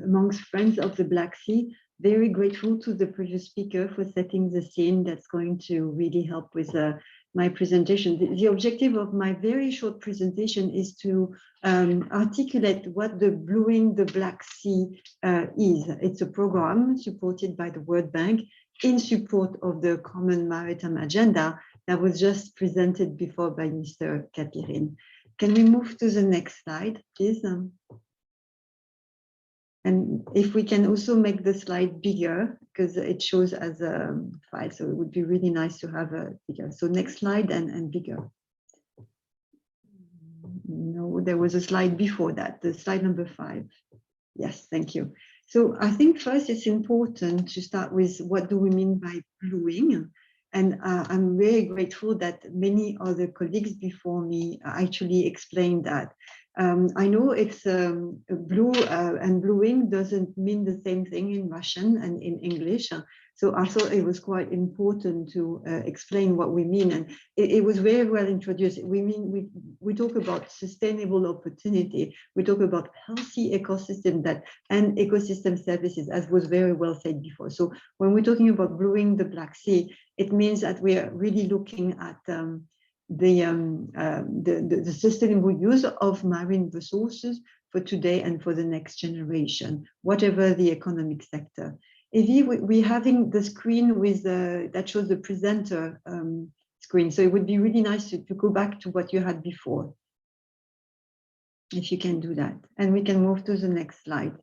[SPEAKER 10] amongst friends of the Black Sea. Very grateful to the previous speaker for setting the scene. That's going to really help with my presentation. The objective of my very short presentation is to articulate what the Blueing the Black Sea is. It's a program supported by the World Bank in support of the Common Maritime Agenda that was just presented before by Mr. Kapirin. Can we move to the next slide, please? And if we can also make the slide bigger, because it shows as a file, so it would be really nice to have a bigger. So next slide and bigger. No, there was a slide before that, the slide number 5. Yes, thank you. So I think first it's important to start with what do we mean by blueing? And I'm very grateful that many other colleagues before me actually explained that. I know it's blue and blueing doesn't mean the same thing in Russian and in English. So I thought it was quite important to explain what we mean. And it was very well introduced. We talk about sustainable opportunity. We talk about healthy ecosystem and ecosystem services, as was very well said before. So when we're talking about blueing the Black Sea, it means that we are really looking at the sustainable use of marine resources for today and for the next generation, whatever the economic sector. Evie, we're having the screen with that shows the presenter screen, so it would be really nice to go back to what you had before, if you can do that. And we can move to the next slide.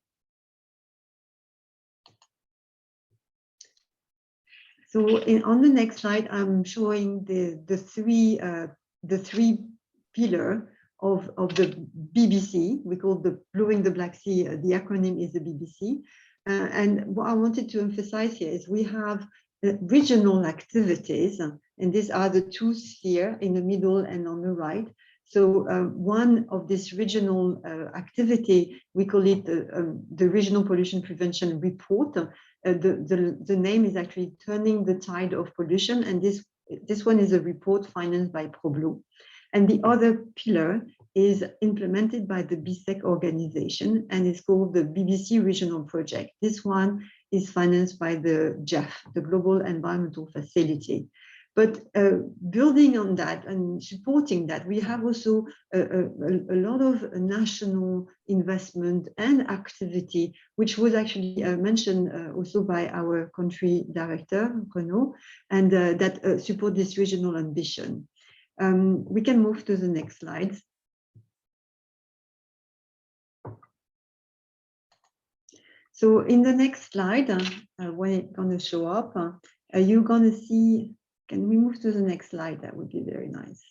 [SPEAKER 10] So on the next slide, I'm showing the three pillar of the BBC. We call the Blueing the Black Sea. The acronym is the BBC. And what I wanted to emphasize here is we have regional activities, and these are the two here in the middle and on the right. So one of this regional activity, we call it the Regional Pollution Prevention Report. The name is actually Turning the Tide of Pollution, and this one is a report financed by ProBlue. And the other pillar is implemented by the BSEC organization and is called the BBC Regional Project. This one is financed by the GEF, the Global Environmental Facility. But building on that and supporting that, we have also a lot of national investment and activity, which was actually mentioned also by our country director, Renaud, and that support this regional ambition. We can move to the next slide. So in the next slide, when it's going to show up, you're going to see, can we move to the next slide? That would be very nice.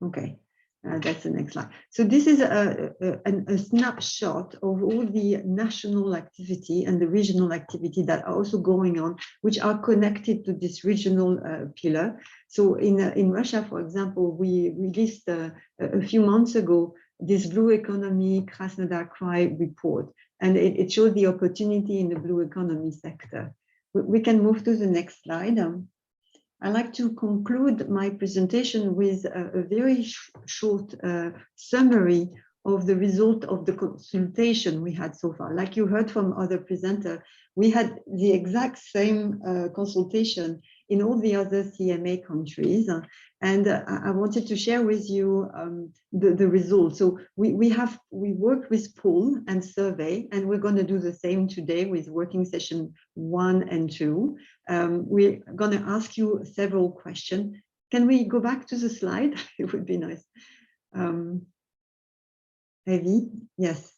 [SPEAKER 10] Okay, that's the next slide. So this is a snapshot of all the national activity and the regional activity that are also going on, which are connected to this regional pillar. So in Russia, for example, we released a few months ago this Blue Economy Krasnodar Krai report, and it showed the opportunity in the blue economy sector. We can move to the next slide. I'd like to conclude my presentation with a very short summary of the result of the consultation we had so far. Like you heard from other presenters, we had the exact same consultation in all the other CMA countries. And I wanted to share with you the results. So we worked with poll and survey, and we're going to do the same today with working session 1 and 2. We're going to ask you several questions. Can we go back to the slide? It would be nice. Evie, yes.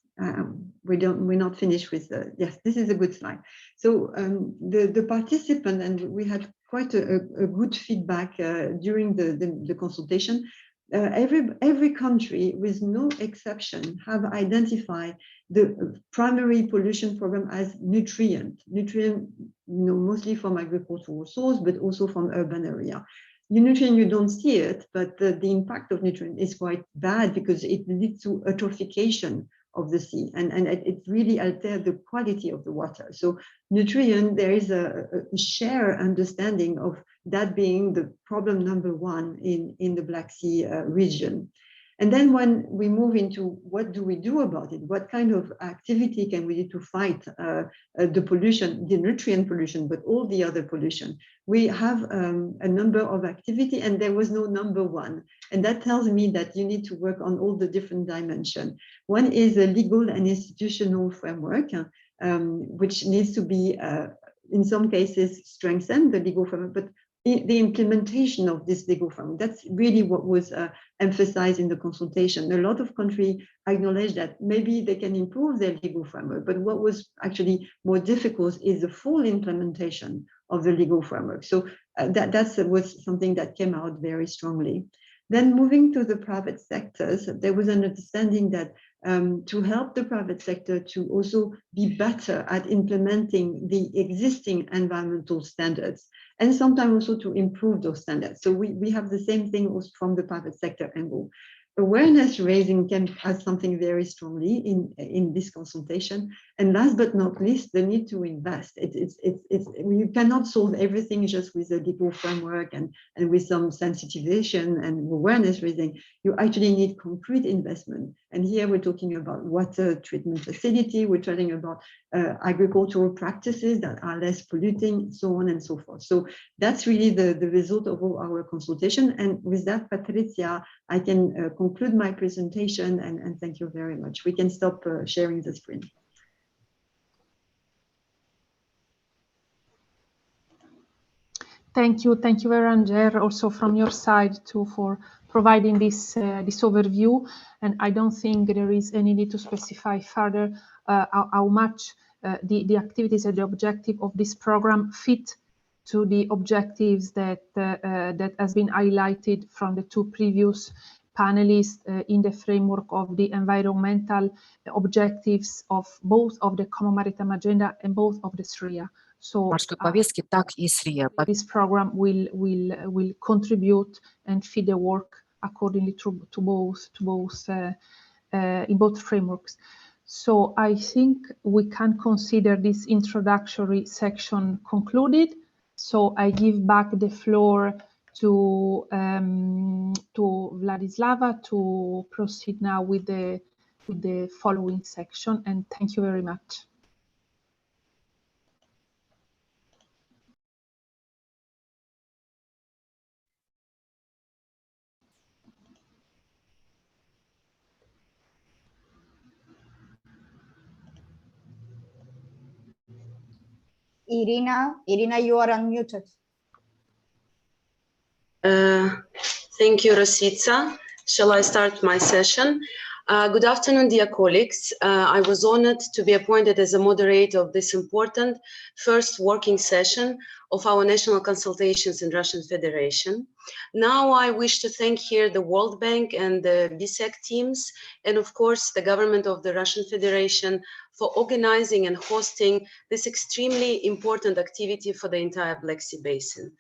[SPEAKER 10] We're not finished with the, yes, this is a good slide. So the participant, and we had quite a good feedback during the consultation. Every country, with no exception, have identified the primary pollution problem as nutrient, mostly from agricultural source, but also from urban area. Nutrient, you don't see it, but the impact of nutrient is quite bad because it leads to eutrophication of the sea, and it really altered the quality of the water. So nutrient, there is a shared understanding of that being the problem number 1 in the Black Sea region. And then when we move into what do we do about it, what kind of activity can we do to fight the pollution, the nutrient pollution, but all the other pollution, we have a number of activity, and there was no number 1. And that tells me that you need to work on all the different dimensions. One is a legal and institutional framework, which needs to be, in some cases, strengthened, the legal framework, but the implementation of this legal framework, that's really what was emphasized in the consultation. A lot of countries acknowledge that maybe they can improve their legal framework, but what was actually more difficult is the full implementation of the legal framework. So that was something that came out very strongly. Then moving to the private sectors, there was an understanding that to help the private sector to also be better at implementing the existing environmental standards, and sometimes also to improve those standards. So we have the same thing also from the private sector angle. Awareness raising came as something very strongly in this consultation. And last but not least, the need to invest. You cannot solve everything just with a legal framework and with some sensitization and awareness raising. You actually need concrete investment. And here we're talking about water treatment facility, we're talking about agricultural practices that are less polluting, so on and so forth. So that's really the result of all our consultation. And with that, Patricia, I can conclude my presentation and thank you very much. We can stop sharing the screen.
[SPEAKER 6] Thank you very much, Angère, also from your side too, for providing this overview. And I don't think there is any need to specify further how much the activities and the objective of this program fit to the objectives that has been highlighted from the 2 previous panelists in the framework of the environmental objectives of both of the Common Maritime Agenda and both of the SRIA. So this program will contribute and feed the work accordingly to both in both frameworks. So I think we can consider this introductory section concluded. So I give back the floor to Vladislava to proceed now with the following section, and thank you very much.
[SPEAKER 7] Irina, you are unmuted.
[SPEAKER 11] Thank you, Rosica. Shall I start my session? Good afternoon, dear colleagues. I was honored to be appointed as a moderator of this important first working session of our national consultations in Russian Federation. Now I wish to thank here the World Bank and the BSEC teams, and of course the government of the Russian Federation for organizing and hosting this extremely important activity for the entire Black Sea Basin.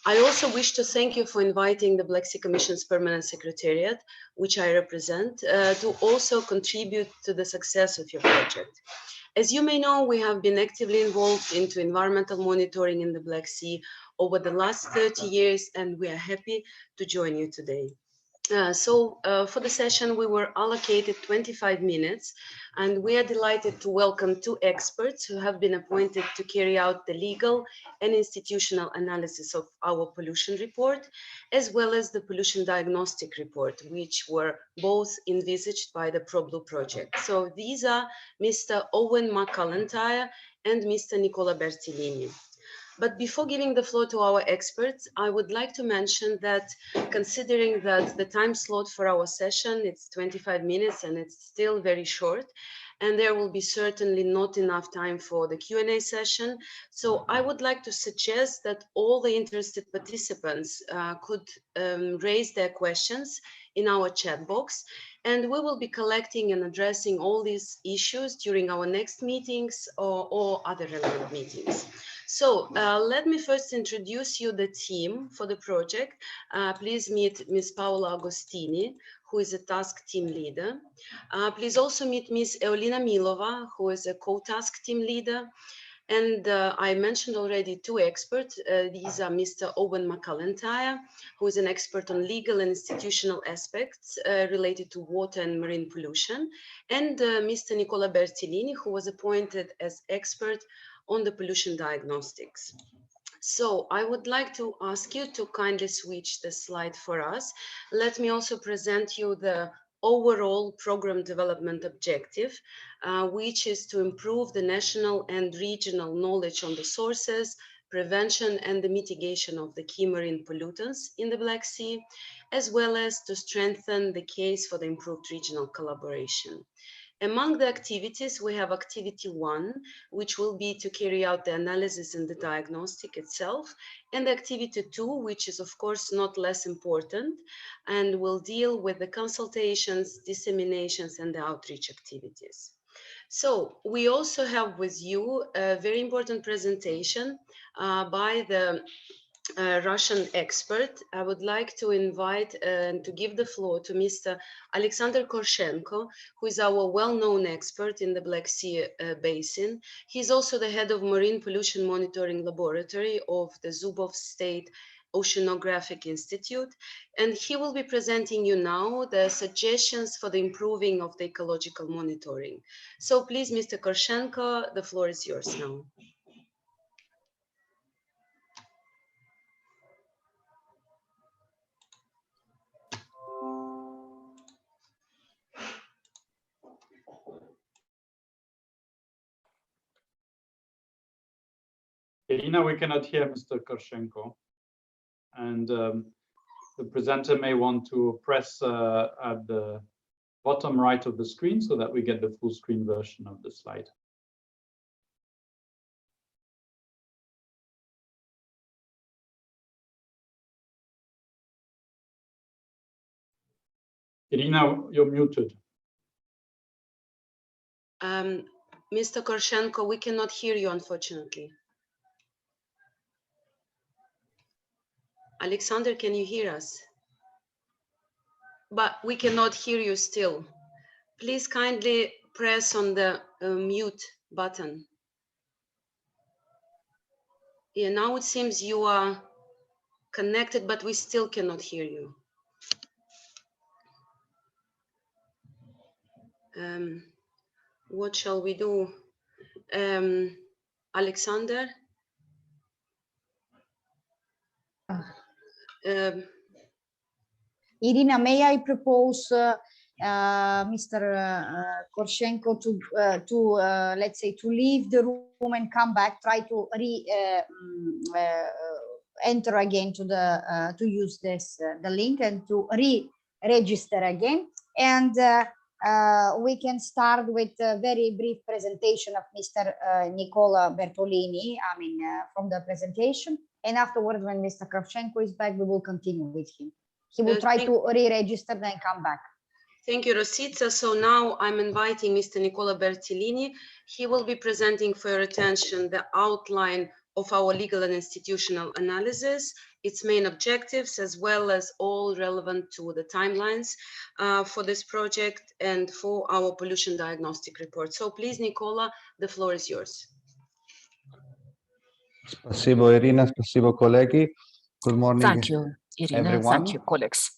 [SPEAKER 11] I also wish to thank you for inviting the Black Sea Commission's Permanent Secretariat, which I represent, to also contribute to the success of your project. As you may know, we have been actively involved into environmental monitoring in the Black Sea over the last 30 years, and we are happy to join you today. For the session, we were allocated 25 minutes, and we are delighted to welcome two experts who have been appointed to carry out the legal and institutional analysis of our pollution report, as well as the pollution diagnostic report, which were both envisaged by the ProBlue project. So these are Mr. Owen McCallentire and Mr. Nicola Bertolini. But before giving the floor to our experts, I would like to mention that considering that the time slot for our session, it's 25 minutes and it's still very short, and there will be certainly not enough time for the Q&A session. So I would like to suggest that all the interested participants could raise their questions in our chat box, and we will be collecting and addressing all these issues during our next meetings or other relevant meetings. So let me first introduce you the team for the project. Please meet Ms. Paola Agostini, who is a task team leader. Please also meet Ms. Eolina Milova, who is a co-task team leader. And I mentioned already two experts. These are Mr. Owen McCallentire, who is an expert on legal and institutional aspects related to water and marine pollution, and Mr. Nicola Bertolini, who was appointed as expert on the pollution diagnostics. So I would like to ask you to kindly switch the slide for us. Let me also present you the overall program development objective, which is to improve the national and regional knowledge on the sources, prevention and the mitigation of the key marine pollutants in the Black Sea, as well as to strengthen the case for the improved regional collaboration. Among the activities, we have activity 1, which will be to carry out the analysis and the diagnostic itself, and activity 2, which is of course not less important, and will deal with the consultations, disseminations, and the outreach activities. So we also have with you a very important presentation by the Russian expert. I would like to invite and to give the floor to Mr. Alexander Korshenko, who is our well-known expert in the Black Sea Basin. He's also the head of Marine Pollution Monitoring Laboratory of the Zubov State Oceanographic Institute, and he will be presenting you now the suggestions for the improving of the ecological monitoring. So please, Mr. Korshenko, the floor is yours now.
[SPEAKER 4] Irina, we cannot hear Mr. Korshenko. And the presenter may want to press at the bottom right of the screen so that we get the full screen version of the slide. Irina, you're muted.
[SPEAKER 11] Mr. Korshenko, we cannot hear you, unfortunately. Alexander, can you hear us? But we cannot hear you still. Please kindly press on the mute button. Yeah, now it seems you are connected, but we still cannot hear you. What shall we do? Alexander?
[SPEAKER 7] Irina, may I propose Mr. Korshenko to let's say, to leave the room and come back, try to enter again to the to use this the link and to re-register again, and we can start with a very brief presentation of Mr. Nicola Bertolini, I mean, from the presentation, and afterwards, when Mr. Korshenko is back, we will continue with him. He will try to re-register, then come back.
[SPEAKER 11] Thank you, Rosita. So now I'm inviting Mr. Nicola Bertolini. He will be presenting for your attention the outline of our legal and institutional analysis, its main objectives, as well as all relevant to the timelines for this project and for our pollution diagnostic report. So please, Nicola, the floor is yours.
[SPEAKER 12] Спасибо, Irina. Спасибо, colleagues. Good morning,
[SPEAKER 2] Thank you, Irina.
[SPEAKER 12] everyone.
[SPEAKER 2] Thank you, colleagues.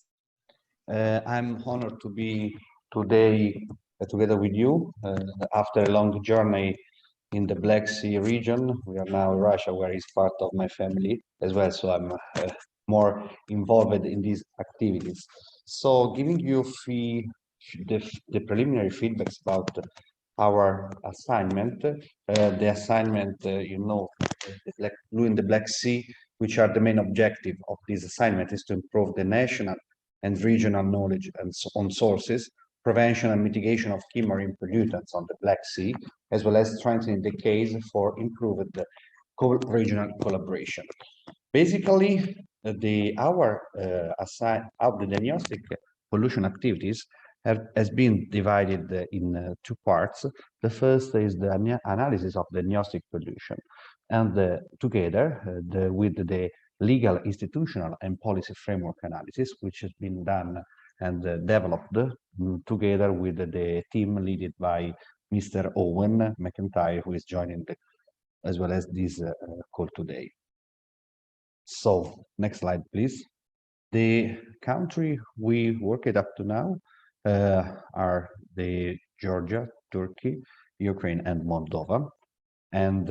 [SPEAKER 12] I'm honored to be today together with you after a long journey in the Black Sea region. We are now in Russia, where is part of my family as well, so I'm more involved in these activities. So giving you the preliminary feedbacks about our assignment, the assignment, you know, in the Black Sea, which are the main objective of this assignment, is to improve the national and regional knowledge and on sources, prevention and mitigation of key marine pollutants on the Black Sea, as well as strengthening the case for improved regional collaboration. Basically, the diagnostic pollution activities has been divided in two parts. The first is the analysis of the diagnostic pollution, and together with the legal, institutional, and policy framework analysis, which has been done and developed together with the team led by Mr. Owen McIntyre, who is joining as well as this call today. So, next slide, please. The country we worked up to now are the Georgia, Turkey, Ukraine, and Moldova. And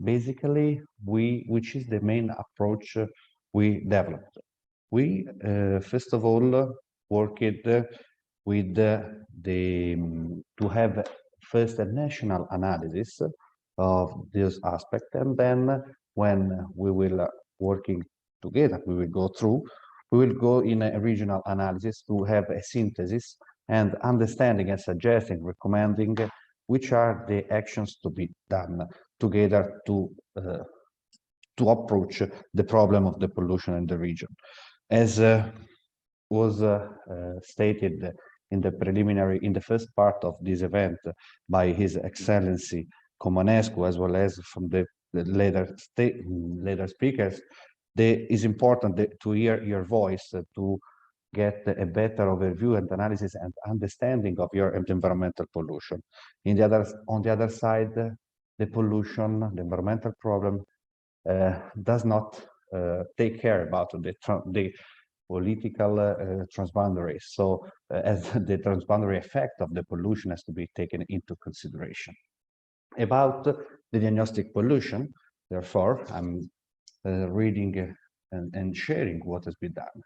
[SPEAKER 12] basically, which is the main approach we developed. We, first of all, worked with to have first a national analysis of this aspect, and then when we will working together, we will go in a regional analysis to have a synthesis and understanding and suggesting, recommending which are the actions to be done together to approach the problem of the pollution in the region. As was stated in the first part of this event by His Excellency Comanescu, as well as from the later speakers, it is important to hear your voice to get a better overview and analysis and understanding of your environmental pollution. On the other side, the pollution, the environmental problem does not take care about the political transboundary. So as the transboundary effect of the pollution has to be taken into consideration. About the diagnostic pollution, therefore, I'm reading and sharing what has been done.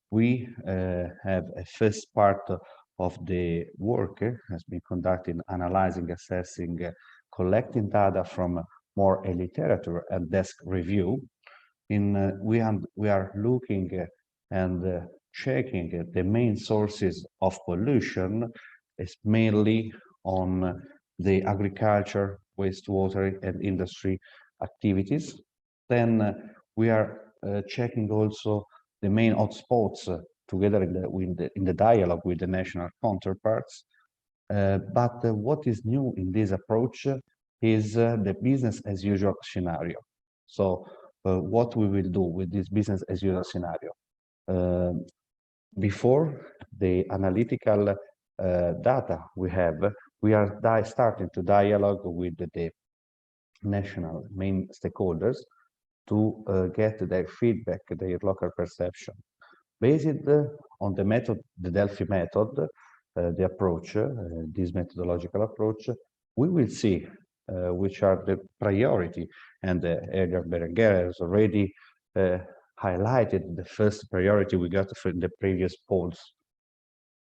[SPEAKER 12] We have a first part of the work has been conducted analyzing, assessing, collecting data from more literature and desk review. We are looking and checking the main sources of pollution is mainly on the agriculture, wastewater, and industry activities. Then we are checking also the main hotspots together in the dialogue with the national counterparts. But what is new in this approach is the business as usual scenario. So what we will do with this business as usual scenario? Before the analytical data we are starting to dialogue with the national main stakeholders to get their feedback, their local perception. Based on the method, the Delphi method, the approach, this methodological approach, we will see which are the priority, and Edgar Berenguer has already highlighted the first priority we got from the previous polls.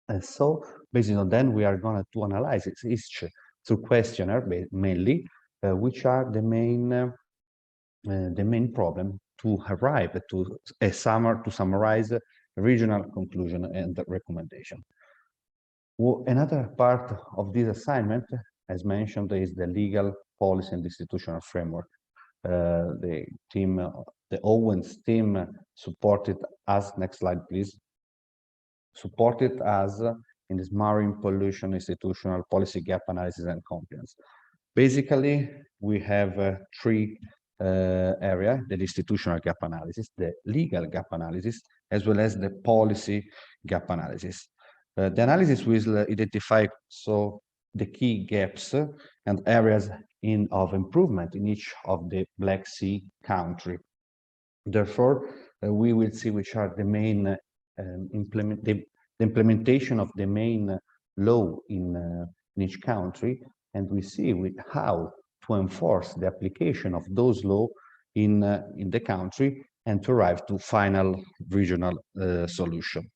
[SPEAKER 12] And so, based on that, we are going to analyze each through questionnaire mainly, which are the main problem to arrive to a summarize regional conclusion and recommendation. Another part of this assignment, as mentioned, is the legal policy and institutional framework. The team, the Owens team supported us, next slide please, supported us in this marine pollution institutional policy gap analysis and compliance. Basically, we have three areas: the institutional gap analysis, the legal gap analysis, as well as the policy gap analysis. The analysis will identify the key gaps and areas of improvement in each of the Black Sea country. Therefore, we will see which are the main the implementation of the main law in each country, and we see how to enforce the application of those laws in the country and to arrive to final regional solution.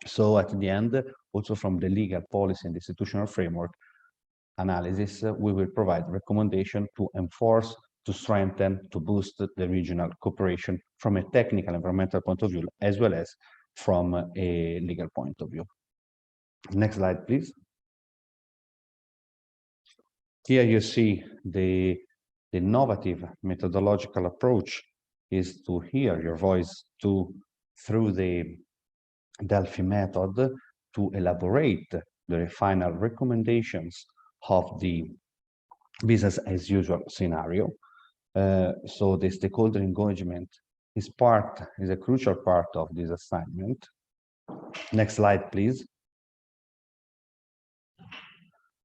[SPEAKER 12] So at the end, also from the legal policy and institutional framework analysis, we will provide recommendation to enforce, to strengthen, to boost the regional cooperation from a technical environmental point of view, as well as from a legal point of view. Next slide, please. Here you see the innovative methodological approach is to hear your voice through the Delphi method to elaborate the final recommendations of the business as usual scenario. So the stakeholder engagement is a crucial part of this assignment. Next slide, please.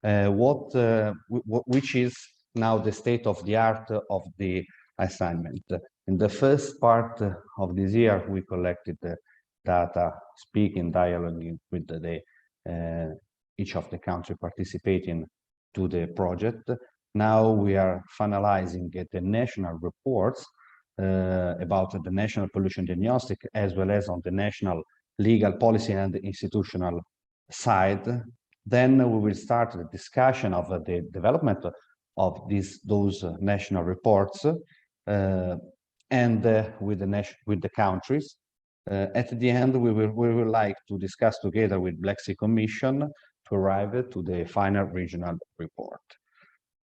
[SPEAKER 12] Which is now the state of the art of the assignment. In the first part of this year, we collected the data, speaking, dialoguing with each of the countries participating to the project. Now we are finalizing the national reports about the national pollution diagnostic, as well as on the national legal policy and the institutional side. Then we will start the discussion of the development of those national reports and with the countries. At the end, we will like to discuss together with Black Sea Commission to arrive to the final regional report.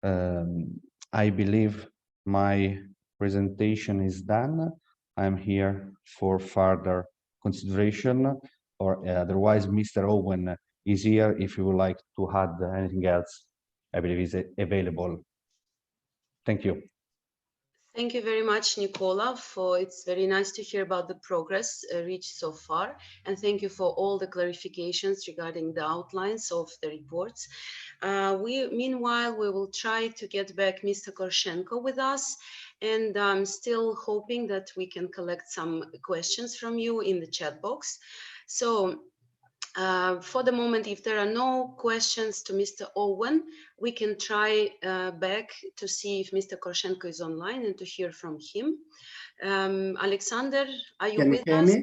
[SPEAKER 12] I believe my presentation is done. I'm here for further consideration, or otherwise Mr. Owen is here if you would like to add anything else. I believe is available. Thank you.
[SPEAKER 11] Thank you very much, Nicola, it's very nice to hear about the progress reached so far. And thank you for all the clarifications regarding the outlines of the reports. Meanwhile, we will try to get back Mr. Korshenko with us. And I'm still hoping that we can collect some questions from you in the chat box. So for the moment, if there are no questions to Mr. Owen, we can try back to see if Mr. Korshenko is online and to hear from him. Alexander, are you with us?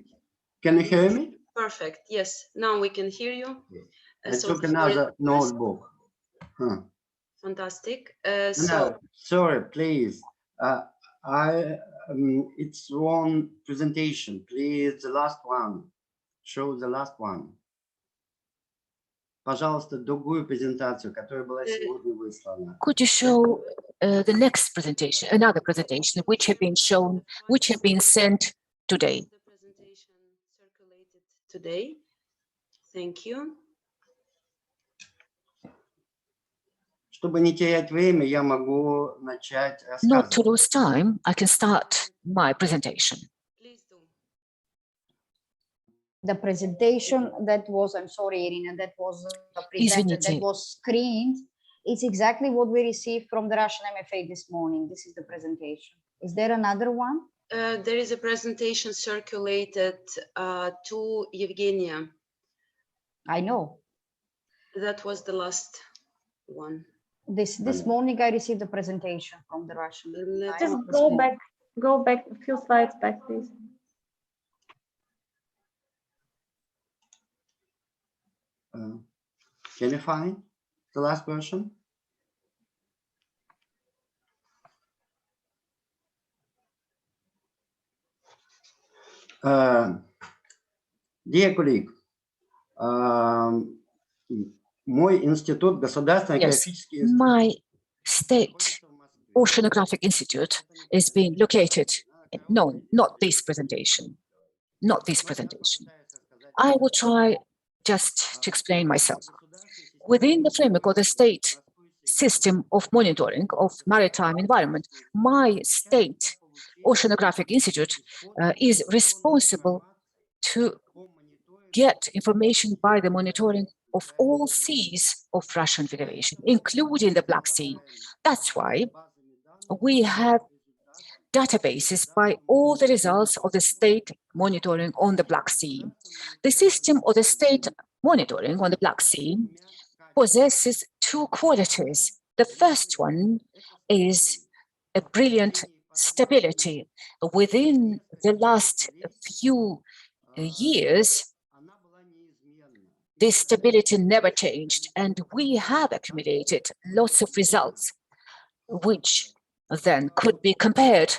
[SPEAKER 13] Can you hear me?
[SPEAKER 11] Perfect. Yes, now we can hear you.
[SPEAKER 13] I took another notebook. Huh.
[SPEAKER 11] Fantastic.
[SPEAKER 13] No, sorry, please. It's one presentation. Please, the last one. Show the last one. Пожалуйста, другую презентацию, которая была сегодня выслана.
[SPEAKER 2] Could you show the next presentation, another presentation, which have been shown, which have been sent today?
[SPEAKER 11] The presentation circulated today. Thank you.
[SPEAKER 13] Чтобы не терять время, я могу начать рассказывать.
[SPEAKER 2] Not to lose time, I can start my presentation.
[SPEAKER 11] Please do.
[SPEAKER 7] The presentation that was, I'm sorry, Irina, that was presented, that was screened, it's exactly what we received from the Russian MFA this morning. This is the presentation. Is there another one?
[SPEAKER 11] There is a presentation circulated to Evgenia.
[SPEAKER 7] I know.
[SPEAKER 11] That was the last one.
[SPEAKER 7] This morning I received a presentation from the Russian.
[SPEAKER 5] Just go back a few slides back, please.
[SPEAKER 13] Can you find the last version? Dear colleague, мой институт государственный географический институт.
[SPEAKER 2] My state oceanographic institute is being located. No, not this presentation. Not this presentation. I will try just to explain myself. Within the framework of the state system of monitoring of maritime environment, my state oceanographic institute is responsible to get information by the monitoring of all seas of Russian Federation, including the Black Sea. That's why we have databases by all the results of the state monitoring on the Black Sea. The system of the state monitoring on the Black Sea possesses two qualities. The first one is a brilliant stability. Within the last few years, this stability never changed, and we have accumulated lots of results, which then could be compared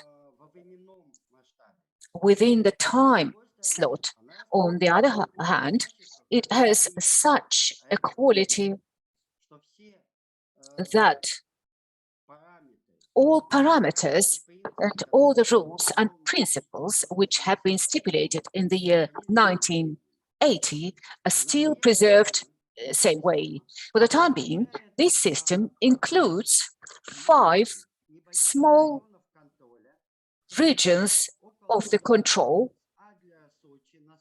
[SPEAKER 2] within the time slot. On the other hand, it has such a quality that all parameters and all the rules and principles which have been stipulated in the year 1980 are still preserved the same way. For the time being, this system includes 5 small regions of the control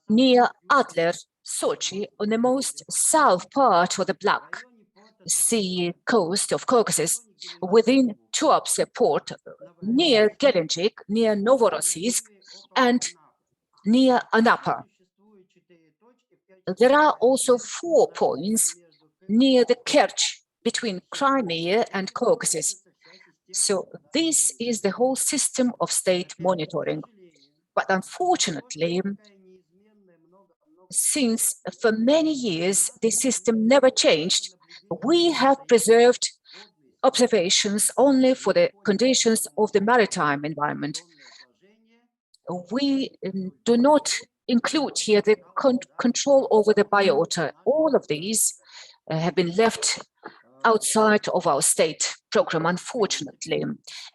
[SPEAKER 2] near Adler, Sochi, on the most south part of the Black Sea coast of Caucasus, within Tuapse port, near Gelendzhik, near Novorossiysk, and near Anapa. There are also 4 points near the Kerch, between Crimea and Caucasus. So this is the whole system of state monitoring. But unfortunately, since for many years the system never changed, we have preserved observations only for the conditions of the maritime environment. We do not include here the control over the biota. All of these have been left outside of our state program, unfortunately.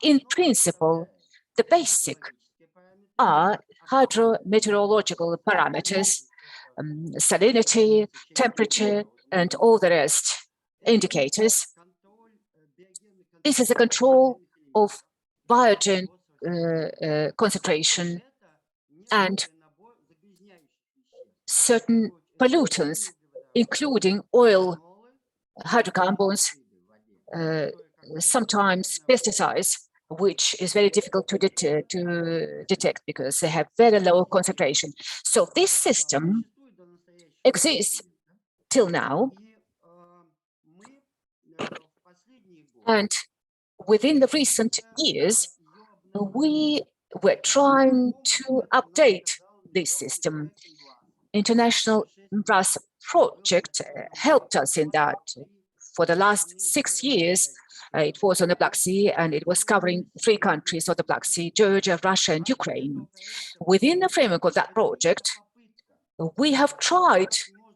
[SPEAKER 2] In principle, the basic are hydrometeorological parameters, salinity, temperature, and all the rest indicators. This is a control of biogen concentration and certain pollutants, including oil, hydrocarbons, sometimes pesticides, which is very difficult to detect because they have very low concentration. So this system exists till now, and within the recent years, we were trying to update this system. International brass project helped us in that. For the last 6 years, it was on the Black Sea, and it was covering 3 countries of the Black Sea: Georgia, Russia, and Ukraine. Within the framework of that project, we have tried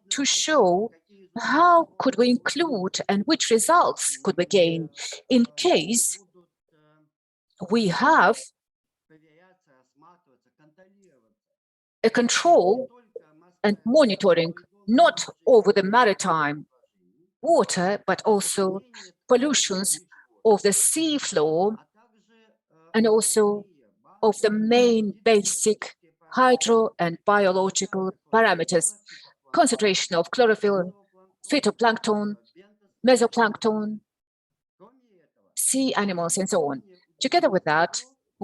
[SPEAKER 2] to show how could we include and which results could we gain in case we have a control and monitoring not over the maritime water, but also pollutions of the sea floor and also of the main basic hydro and biological parameters: concentration of chlorophyll, phytoplankton, mesoplankton, sea animals, and so on. Together with that,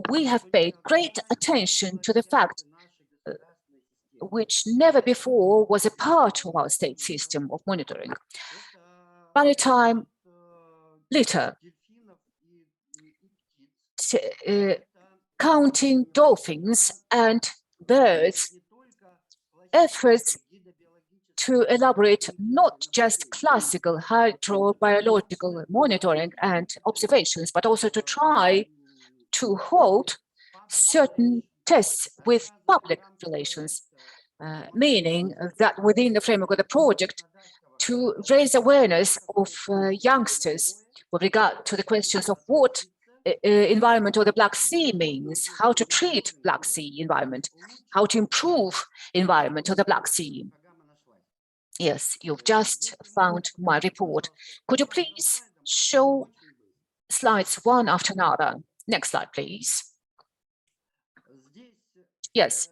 [SPEAKER 2] we have paid great attention to the fact which never before was a part of our state system of monitoring. Maritime litter, counting dolphins and birds, efforts to elaborate not just classical hydrobiological monitoring and observations, but also to try to hold certain tests with public relations, meaning that within the framework of the project, to raise awareness of youngsters with regard to the questions of what environment of the Black Sea means, how to treat Black Sea environment, how to improve environment of the Black Sea. Yes, you've just found my report. Could you please show slides one after another? Next slide, please. Yes.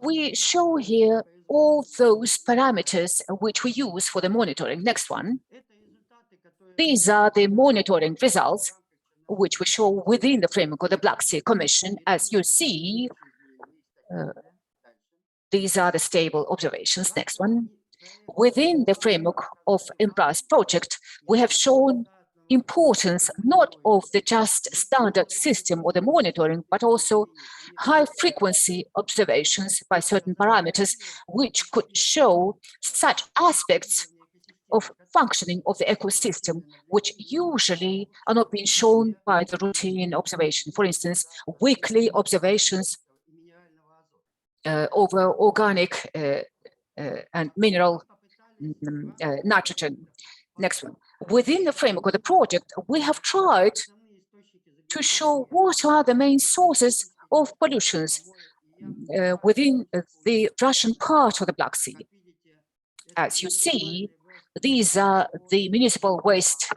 [SPEAKER 2] We show here all those parameters which we use for the monitoring. Next one. These are the monitoring results which we show within the framework of the Black Sea Commission. As you see, these are the stable observations. Next one. Within the framework of EMBRAS project, we have shown importance not of the just standard system or the monitoring, but also high-frequency observations by certain parameters, which could show such aspects of functioning of the ecosystem, which usually are not being shown by the routine observation. For instance, weekly observations over organic and mineral nitrogen. Next one. Within the framework of the project, we have tried to show what are the main sources of pollutions within the Russian part of the Black Sea. As you see, these are the municipal waste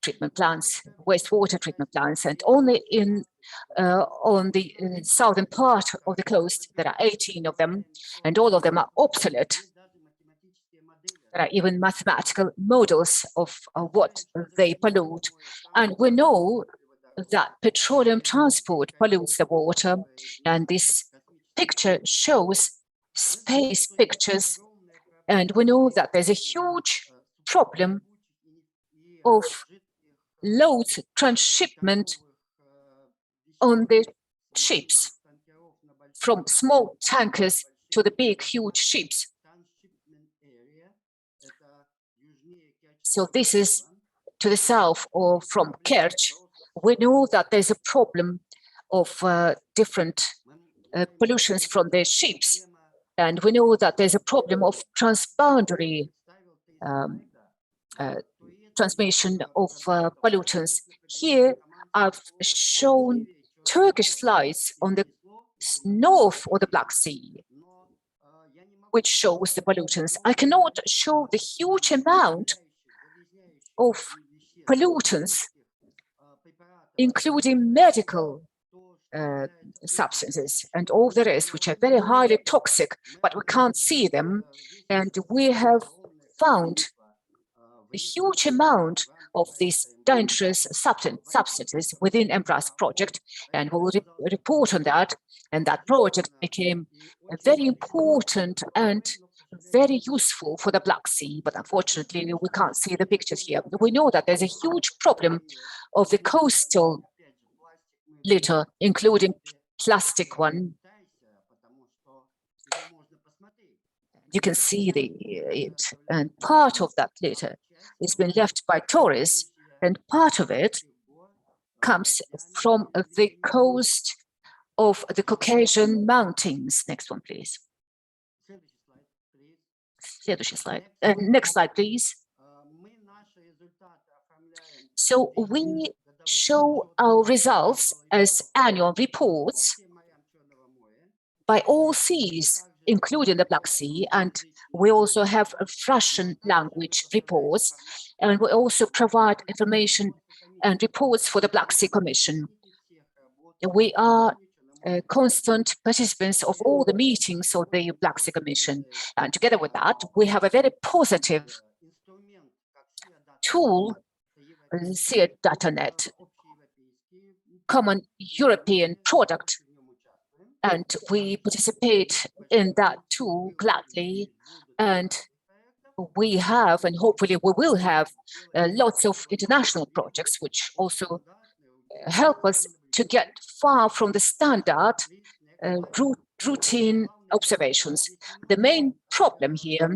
[SPEAKER 2] treatment plants, wastewater treatment plants, and only on the southern part of the coast, there are 18 of them, and all of them are obsolete. There are even mathematical models of what they pollute. And we know that petroleum transport pollutes the water. And this picture shows space pictures. And we know that there's a huge problem of loads transshipment on the ships, from small tankers to the big, huge ships. So this is to the south or from Kerch. We know that there's a problem of different pollutions from the ships. And we know that there's a problem of transboundary transmission of pollutants. Here I've shown Turkish slides on the north of the Black Sea, which shows the pollutants. I cannot show the huge amount of pollutants, including medical substances and all the rest, which are very highly toxic, but we can't see them. And we have found a huge amount of these dangerous substances within EMBRAS project, and we will report on that. And that project became very important and very useful for the Black Sea, but unfortunately we can't see the pictures here. We know that there's a huge problem of the coastal litter, including plastic one. You can see it, and part of that litter is been left by tourists, and part of it comes from the coast of the Caucasian mountains. Next one, please. Next slide, please. So we show our results as annual reports by all seas, including the Black Sea, and we also have Russian language reports, and we also provide information and reports for the Black Sea Commission. We are constant participants of all the meetings of the Black Sea Commission, and together with that, we have a very positive tool, Sea.net, common European product. And we participate in that too gladly. And we have, and hopefully we will have, lots of international projects which also help us to get far from the standard routine observations. The main problem here,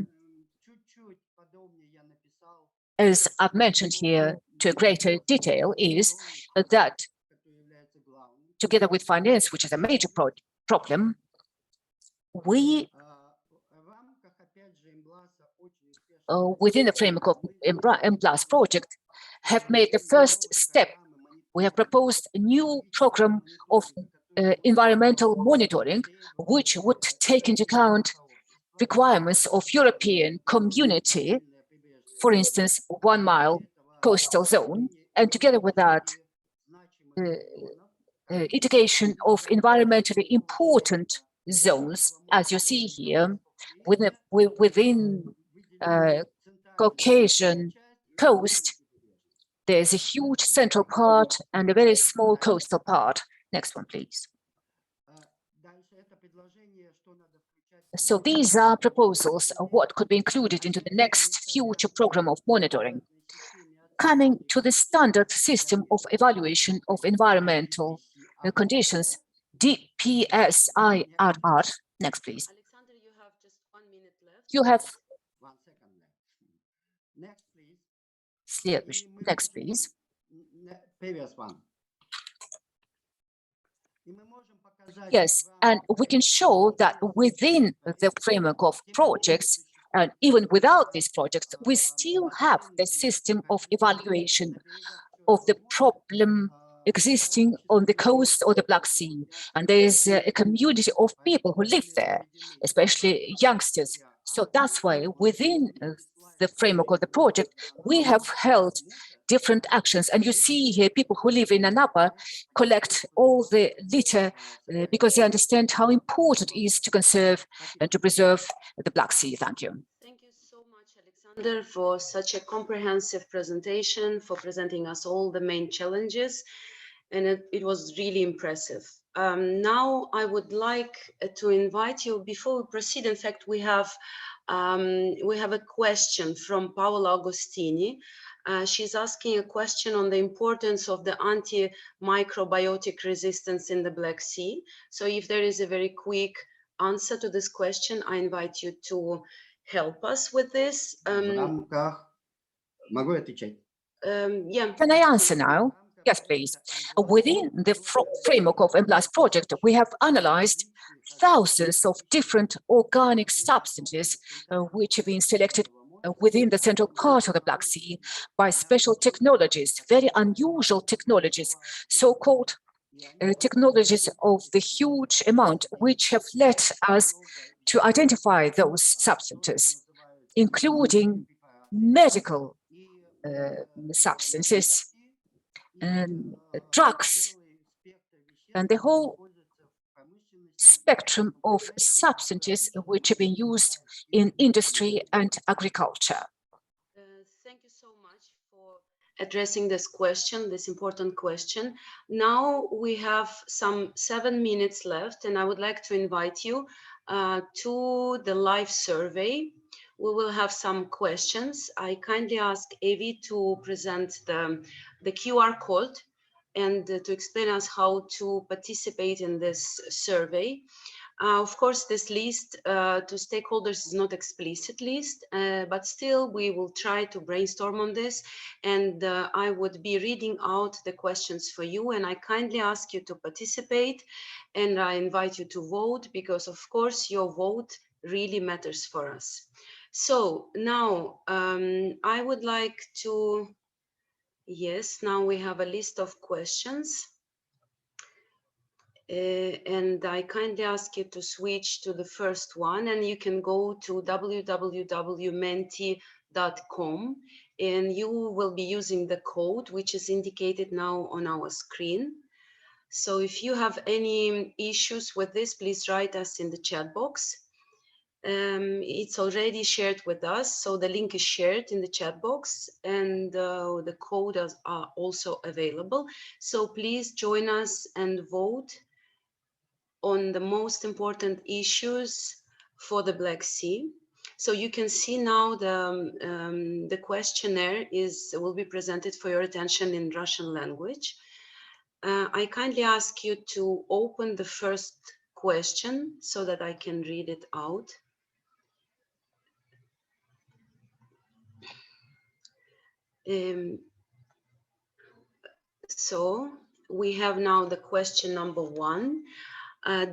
[SPEAKER 2] as I've mentioned here to a greater detail, is that together with finance, which is a major problem, we, within the framework of MPLAS project, have made the first step. We have proposed a new program of environmental monitoring, which would take into account requirements of European community, for instance, 1 mile coastal zone, and together with that, indication of environmentally important zones, as you see here, within Caucasian coast. There's a huge central part and a very small coastal part. Next one, please. So these are proposals of what could be included into the next future program of monitoring. Coming to the standard system of evaluation of environmental conditions, DPSIRR. Next, please.
[SPEAKER 11] Alexander, you have just 1 minute left.
[SPEAKER 2] You have
[SPEAKER 13] 1 second left. Next, please.
[SPEAKER 2] Next, please.
[SPEAKER 13] Previous one.
[SPEAKER 2] Yes, and we can show that within the framework of projects, and even without these projects, we still have the system of evaluation of the problem existing on the coast or the Black Sea. And there is a community of people who live there, especially youngsters. So that's why within the framework of the project, we have held different actions. And you see here people who live in Anapa collect all the litter because they understand how important it is to conserve and to preserve the Black Sea. Thank you.
[SPEAKER 11] Thank you so much, Alexander, for such a comprehensive presentation, for presenting us all the main challenges. And it was really impressive. Now I would like to invite you, before we proceed, in fact, we have a question from Paola Agostini. She's asking a question on the importance of the anti-microbiotic resistance in the Black Sea. So if there is a very quick answer to this question, I invite you to help us with this.
[SPEAKER 2] Yeah. Can I answer now? Yes, please. Within the framework of MPLAS project, we have analyzed thousands of different organic substances which have been selected within the central part of the Black Sea by special technologies, very unusual technologies, so-called technologies of the huge amount, which have led us to identify those substances, including medical substances, and drugs, and the whole spectrum of substances which have been used in industry and agriculture.
[SPEAKER 11] Thank you so much for addressing this question, this important question. Now we have some 7 minutes left, and I would like to invite you to the live survey. We will have some questions. I kindly ask Avi to present the QR code and to explain us how to participate in this survey. Of course, this list to stakeholders is not explicit list, but still we will try to brainstorm on this. And I would be reading out the questions for you, and I kindly ask you to participate, and I invite you to vote, because of course your vote really matters for us. So now I would like to, yes, now we have a list of questions. And I kindly ask you to switch to the first one, and you can go to www.menti.com, and you will be using the code which is indicated now on our screen. So if you have any issues with this, please write us in the chat box. It's already shared with us, so the link is shared in the chat box, and the code are also available. So please join us and vote on the most important issues for the Black Sea. So you can see now the questionnaire will be presented for your attention in Russian language. I kindly ask you to open the first question so that I can read it out. So we have now the question number 1.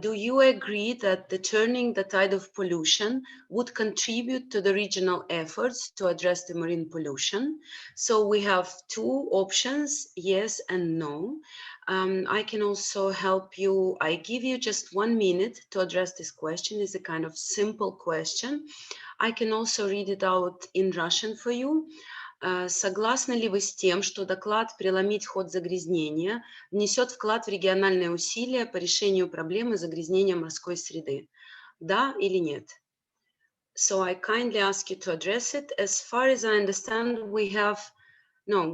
[SPEAKER 11] Do you agree that the turning the tide of pollution would contribute to the regional efforts to address the marine pollution? So we have 2 options, yes and no. I can also help you. I give you just 1 minute to address this question. It's a kind of simple question. I can also read it out in Russian for you. Согласны ли вы с тем, что доклад «Преломить ход загрязнения» внесет вклад в региональные усилия по решению проблемы загрязнения морской среды? Да или нет? So I kindly ask you to address it. As far as I understand, we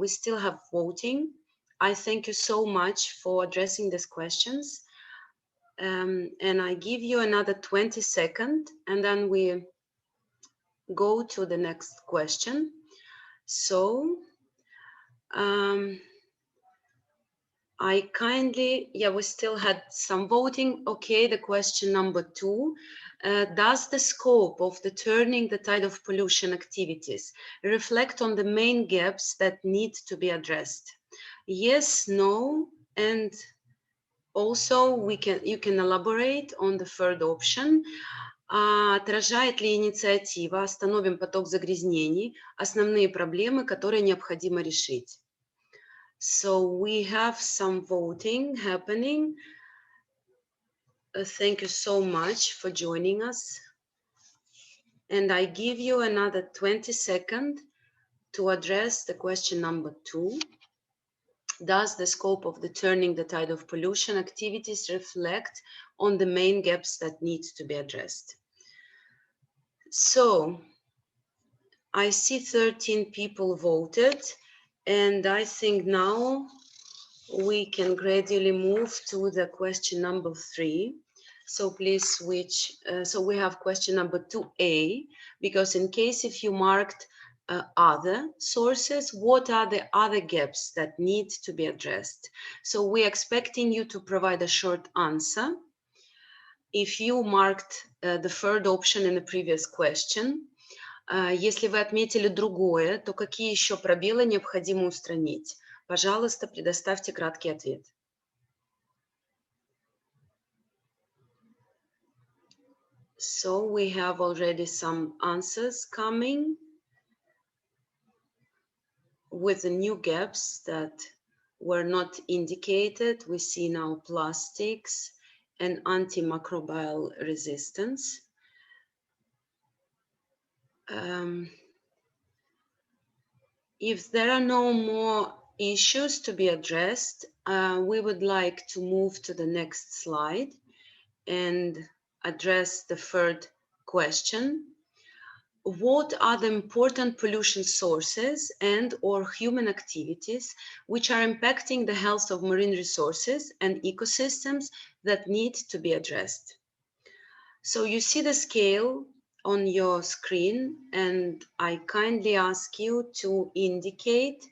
[SPEAKER 11] still have voting. I thank you so much for addressing these questions. And I give you another 20 seconds, and then we go to the next question. So I kindly, we still had some voting. Okay, the question number 2. Does the scope of the turning the tide of pollution activities reflect on the main gaps that need to be addressed? Yes, no, and also you can elaborate on the third option. Отражает ли инициатива «Остановим поток загрязнений» основные проблемы, которые необходимо решить? So we have some voting happening. Thank you so much for joining us. And I give you another 20 seconds to address the question number 2. Does the scope of the turning the tide of pollution activities reflect on the main gaps that need to be addressed? So I see 13 people voted, and I think now we can gradually move to the question number 3. So please switch. So we have question number 2A, because in case if you marked other sources, what are the other gaps that need to be addressed? So we're expecting you to provide a short answer. If you marked the third option in the previous question, если вы отметили другое, то какие еще пробелы необходимо устранить? Пожалуйста, предоставьте краткий ответ. So we have already some answers coming with the new gaps that were not indicated. We see now plastics and antimicrobial resistance. If there are no more issues to be addressed, we would like to move to the next slide and address the third question. What are the important pollution sources and or human activities which are impacting the health of marine resources and ecosystems that need to be addressed? So you see the scale on your screen, and I kindly ask you to indicate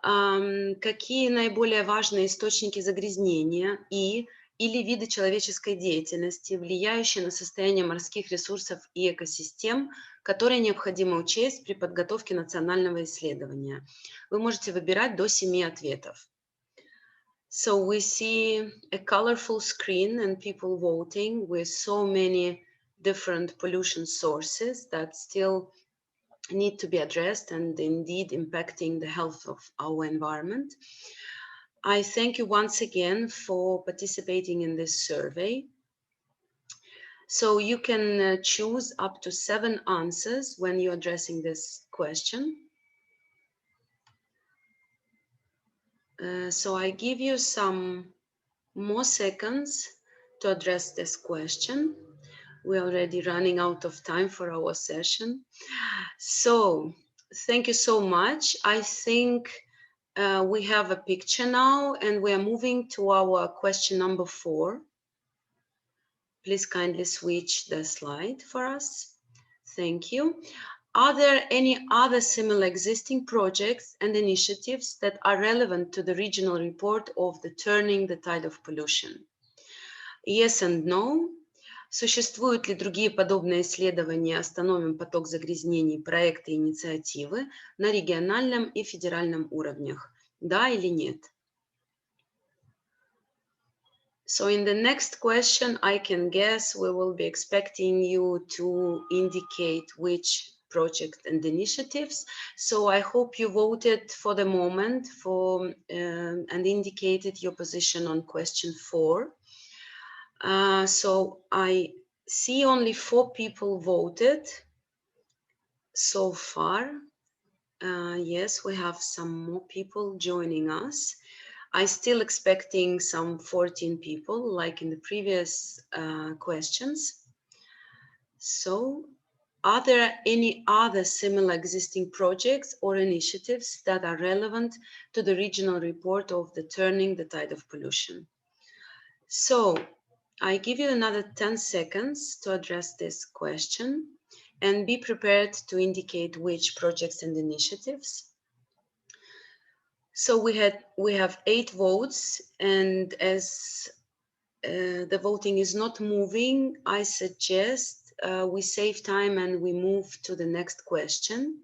[SPEAKER 11] какие наиболее важные источники загрязнения или виды человеческой деятельности, влияющие на состояние морских ресурсов и экосистем, которые необходимо учесть при подготовке национального исследования. Вы можете выбирать до 7 ответов. So we see a colorful screen and people voting with so many different pollution sources that still need to be addressed and indeed impacting the health of our environment. I thank you once again for participating in this survey. So you can choose up to 7 answers when you're addressing this question. So I give you some more seconds to address this question. We're already running out of time for our session. So thank you so much. I think we have a picture now, and we are moving to our question number 4. Please kindly switch the slide for us. Thank you. Are there any other similar existing projects and initiatives that are relevant to the regional report of the Turning the Tide of Pollution? Yes and no. Существуют ли другие подобные исследования «Остановим поток загрязнений», проекты и инициативы на региональном и федеральном уровнях? Да или нет? So in the next question, I can guess we will be expecting you to indicate which project and initiatives. So I hope you voted for the moment for and indicated your position on question 4. So I see only 4 people voted so far. Yes, we have some more people joining us. I'm still expecting some 14 people, like in the previous questions. So, are there any other similar existing projects or initiatives that are relevant to the regional report of the Turning the Tide of Pollution? So, I give you another 10 seconds to address this question and be prepared to indicate which projects and initiatives. So we have 8 votes, and as the voting is not moving, I suggest we save time and we move to the next question.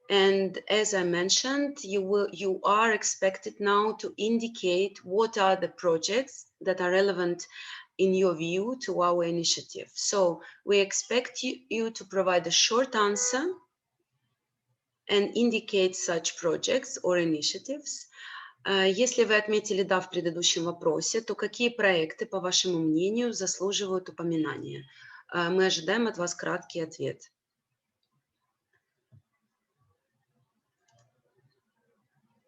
[SPEAKER 11] And as I mentioned, you are expected now to indicate what are the projects that are relevant in your view to our initiative. So we expect you to provide a short answer and indicate such projects or initiatives. Если вы отметили «да» в предыдущем вопросе, то какие проекты, по вашему мнению, заслуживают упоминания? Мы ожидаем от вас краткий ответ.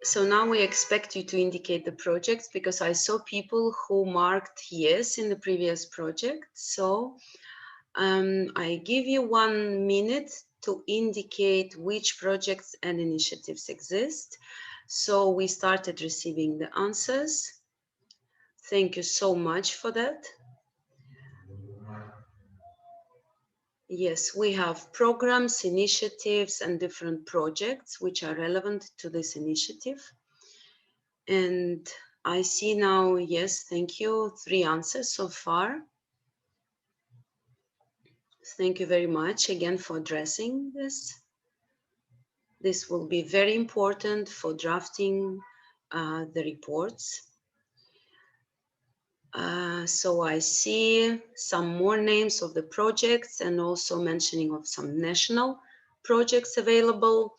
[SPEAKER 11] So now we expect you to indicate the projects, because I saw people who marked yes in the previous project. So I give you 1 minute to indicate which projects and initiatives exist. So we started receiving the answers. Thank you so much for that. Yes, we have programs, initiatives, and different projects which are relevant to this initiative. And I see now, yes, thank you, 3 answers so far. Thank you very much again for addressing this. This will be very important for drafting the reports. So I see some more names of the projects and also mentioning of some national projects available.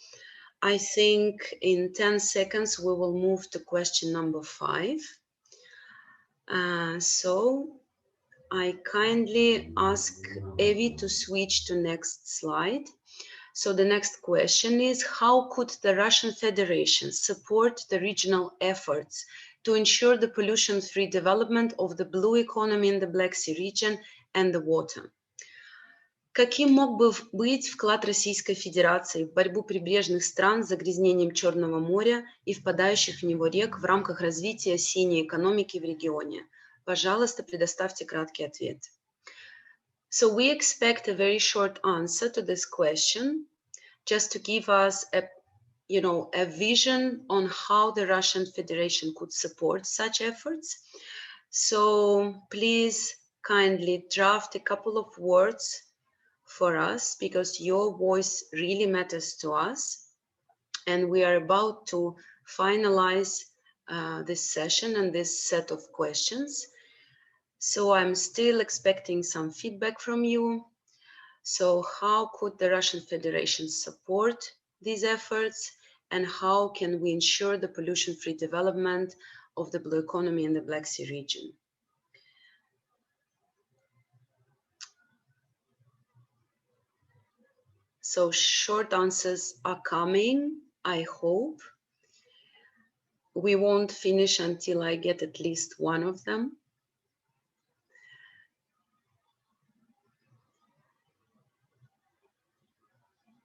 [SPEAKER 11] I think in 10 seconds we will move to question number 5. So I kindly ask Evie to switch to next slide. So the next question is, how could the Russian Federation support the regional efforts to ensure the pollution-free development of the blue economy in the Black Sea region and the water? Каким мог бы быть вклад Российской Федерации в борьбу прибрежных стран с загрязнением Черного моря и впадающих в него рек в рамках развития синей экономики в регионе? Пожалуйста, предоставьте краткий ответ. So we expect a very short answer to this question, just to give us a vision on how the Russian Federation could support such efforts. So please kindly draft a couple of words for us, because your voice really matters to us. And we are about to finalize this session and this set of questions. So I'm still expecting some feedback from you. So how could the Russian Federation support these efforts, and how can we ensure the pollution-free development of the blue economy in the Black Sea region? So short answers are coming, I hope. We won't finish until I get at least one of them.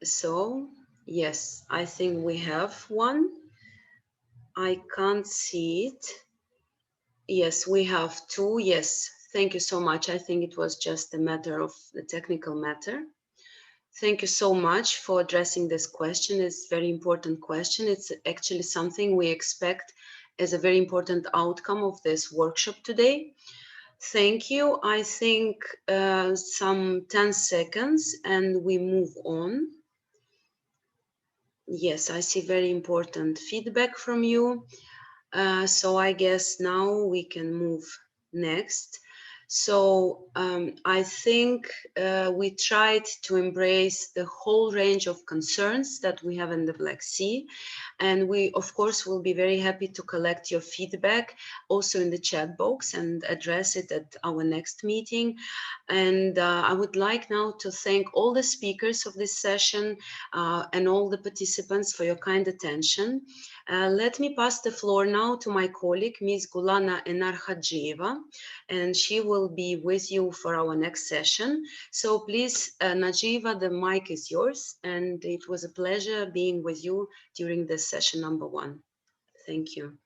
[SPEAKER 11] So, yes, I think we have one. I can't see it. Yes, we have two. Yes, thank you so much. I think it was just a matter of the technical matter. Thank you so much for addressing this question. It's a very important question. It's actually something we expect as a very important outcome of this workshop today. Thank you. I think some 10 seconds and we move on. Yes, I see very important feedback from you. So I guess now we can move next. So I think we tried to embrace the whole range of concerns that we have in the Black Sea. And we, of course, will be very happy to collect your feedback also in the chat box and address it at our next meeting. And I would like now to thank all the speakers of this session and all the participants for your kind attention. Let me pass the floor now to my colleague, Ms. Gulana Enarhadjieva, and she will be with you for our next session. So please, Najiva, the mic is yours, and it was a pleasure being with you during this session number 1. Thank you.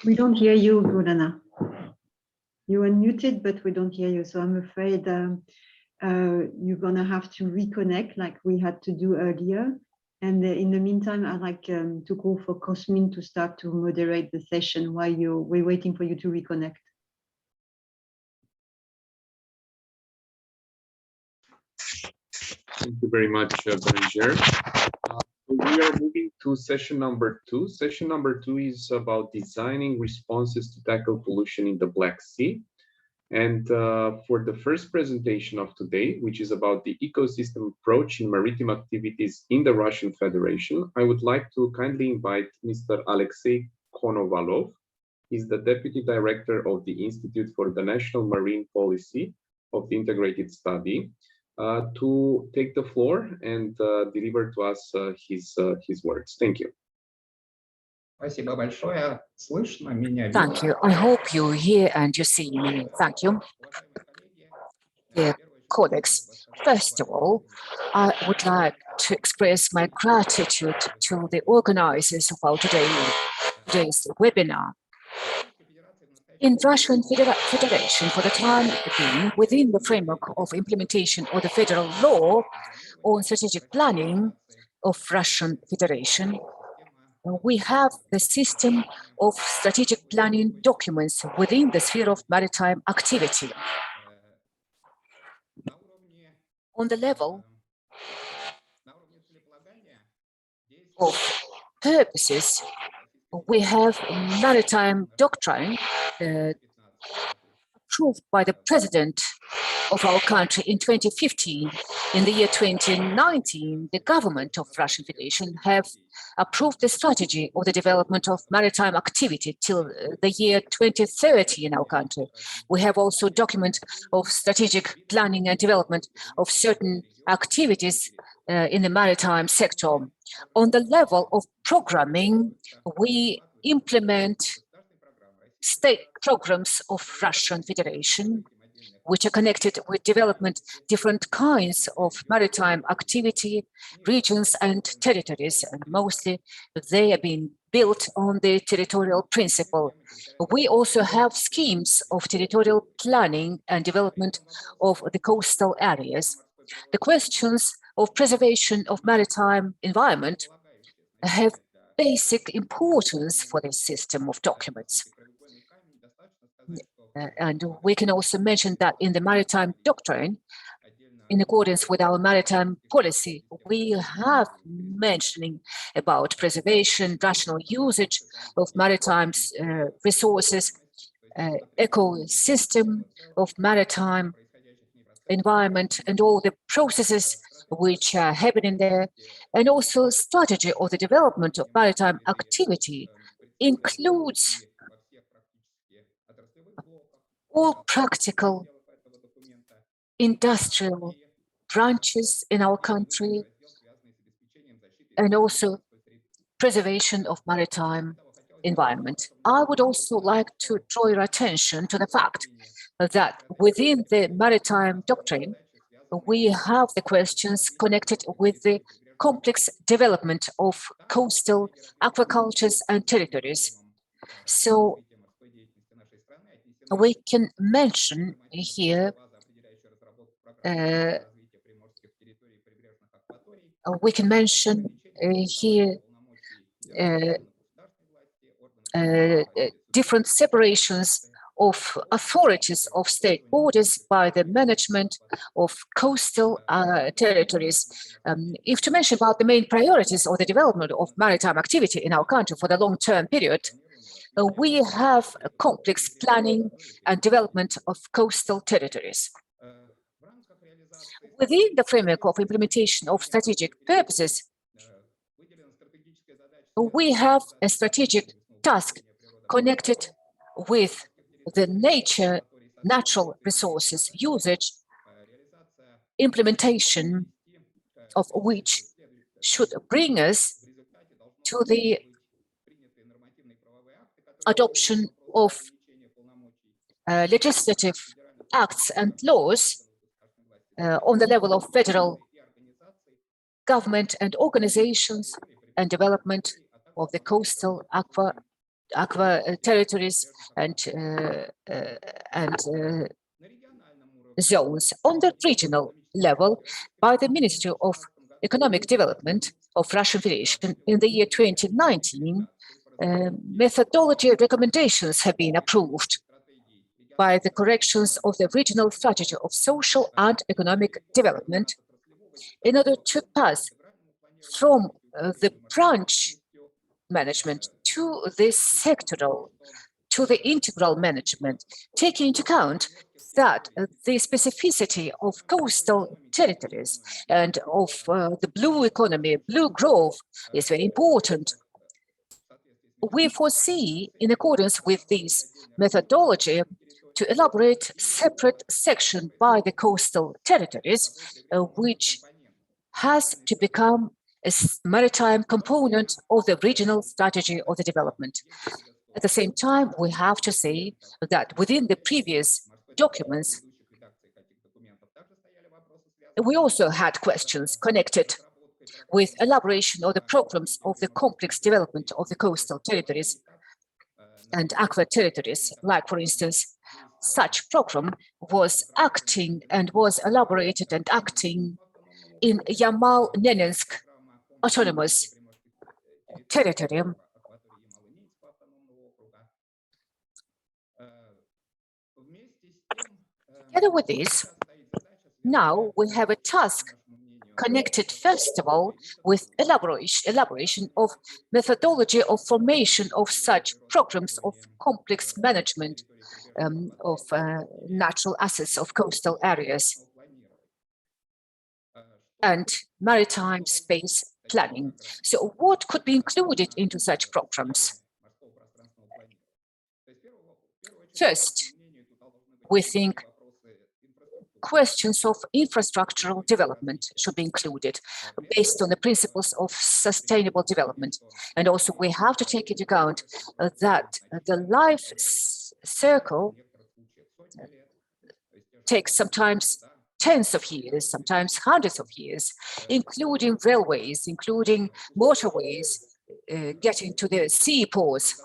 [SPEAKER 10] We don't hear you, Gulana. You are muted, but we don't hear you. So I'm afraid you're going to have to reconnect like we had to do earlier. And in the meantime, I'd like to call for Cosmin to start to moderate the session while we're waiting for you to reconnect.
[SPEAKER 14] Thank you very much, Berenger. We are moving to session number 2. Session number 2 is about designing responses to tackle pollution in the Black Sea. And for the first presentation of today, which is about the ecosystem approach in maritime activities in the Russian Federation, I would like to kindly invite Mr. Alexei Konovalov. He's the Deputy Director of the Institute for the National Marine Policy of the Integrated Study, to take the floor and deliver to us his words. Thank you.
[SPEAKER 2] Thank you. I hope you hear and you see me. Thank you. Dear colleagues, first of all, I would like to express my gratitude to the organizers of our today's webinar. In Russian Federation, for the time being, within the framework of implementation of the federal law on strategic planning of Russian Federation, we have the system of strategic planning documents within the sphere of maritime activity. On the level of purposes, we have maritime doctrine approved by the president of our country in 2015. In the year 2019, the government of Russian Federation have approved the strategy of the development of maritime activity till the year 2030 in our country. We have also a document of strategic planning and development of certain activities in the maritime sector. On the level of programming, we implement state programs of Russian Federation, which are connected with development different kinds of maritime activity, regions and territories, and mostly they are being built on the territorial principle. We also have schemes of territorial planning and development of the coastal areas. The questions of preservation of maritime environment have basic importance for this system of documents. And we can also mention that in the maritime doctrine, in accordance with our maritime policy, we have mentioning about preservation, rational usage of maritime resources, ecosystem of maritime environment, and all the processes which are happening there, and also strategy of the development of maritime activity includes all practical industrial branches in our country and also preservation of maritime environment. I would also like to draw your attention to the fact that within the maritime doctrine, we have the questions connected with the complex development of coastal aquacultures and territories. So we can mention here different separations of authorities of stakeholders by the management of coastal territories. If to mention about the main priorities of the development of maritime activity in our country for the long-term period, we have a complex planning and development of coastal territories. Within the framework of implementation of strategic purposes, we have a strategic task connected with the natural resources usage, implementation of which should bring us to the adoption of legislative acts and laws on the level of federal government and organizations and development of the coastal aqua territories and zones. On the regional level, by the Ministry of Economic Development of Russian Federation in the year 2019, methodology recommendations have been approved by the corrections of the regional strategy of social and economic development in order to pass from the branch management to the sectoral, to the integral management, taking into account that the specificity of coastal territories and of the blue economy, blue growth is very important. We foresee, in accordance with this methodology, to elaborate separate section by the coastal territories, which has to become a maritime component of the regional strategy of the development. At the same time, we have to say that within the previous documents, we also had questions connected with elaboration of the programs of the complex development of the coastal territories and aqua territories. Like, for instance, such program was acting and was elaborated and acting in Yamal-Nenetsk autonomous territory. Together with this, now we have a task connected, first of all, with elaboration of methodology of formation of such programs of complex management of natural assets of coastal areas and maritime space planning. So what could be included into such programs? First, we think questions of infrastructural development should be included based on the principles of sustainable development. And also we have to take into account that the life cycle takes sometimes tens of years, sometimes hundreds of years, including railways, including motorways, getting to the seaports.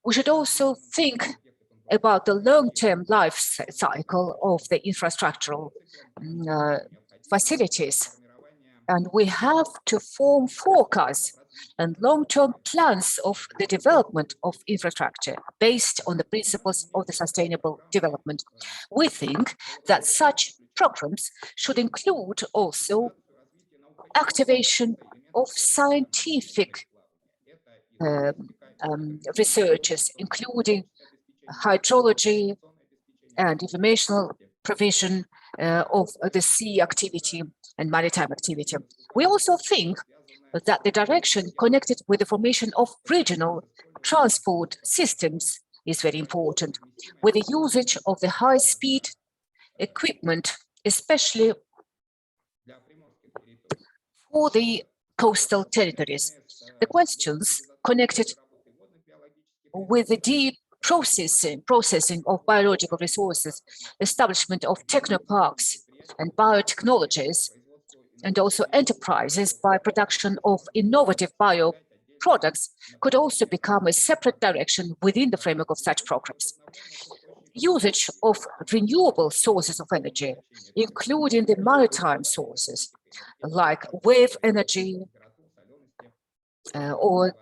[SPEAKER 2] We should also think about the long-term life cycle of the infrastructural facilities. And we have to form forecasts and long-term plans of the development of infrastructure based on the principles of the sustainable development. We think that such programs should include also activation of scientific researches, including hydrology and informational provision of the sea activity and maritime activity. We also think that the direction connected with the formation of regional transport systems is very important, with the usage of the high-speed equipment, especially for the coastal territories. The questions connected with the deep processing of biological resources, establishment of technoparks and biotechnologies, and also enterprises by production of innovative bioproducts could also become a separate direction within the framework of such programs. Usage of renewable sources of energy, including the maritime sources, like wave energy or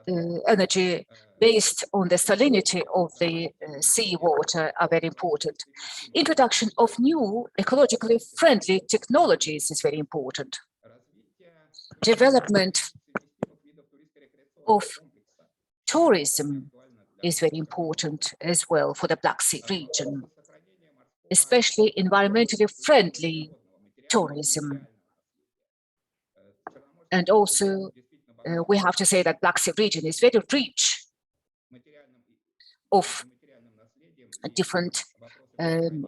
[SPEAKER 2] energy based on the salinity of the seawater, are very important. Introduction of new ecologically friendly technologies is very important. Development of tourism is very important as well for the Black Sea region, especially environmentally friendly tourism. And also, we have to say that Black Sea region is very rich of different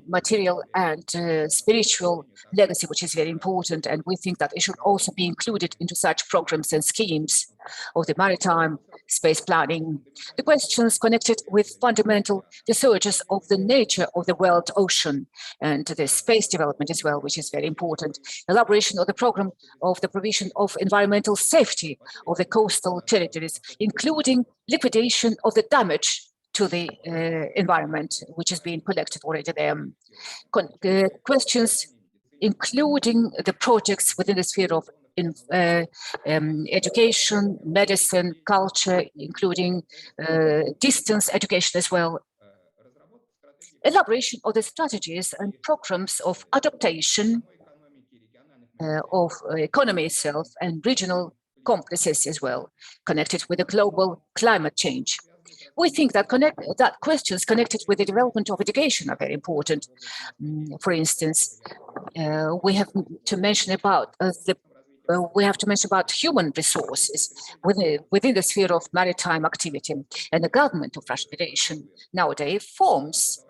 [SPEAKER 2] material and spiritual legacy, which is very important. And we think that it should also be included into such programs and schemes of the maritime space planning. The questions connected with fundamental researches of the nature of the world ocean and the space development as well, which is very important. Elaboration of the program of the provision of environmental safety of the coastal territories, including liquidation of the damage to the environment, which is being collected already there. Questions including the projects within the sphere of education, medicine, culture, including distance education as well. Elaboration of the strategies and programs of adaptation of economy itself and regional complexes as well, connected with the global climate change. We think that questions connected with the development of education are very important. For instance, we have to mention about human resources within the sphere of maritime activity, and the government of Russian Federation nowadays forms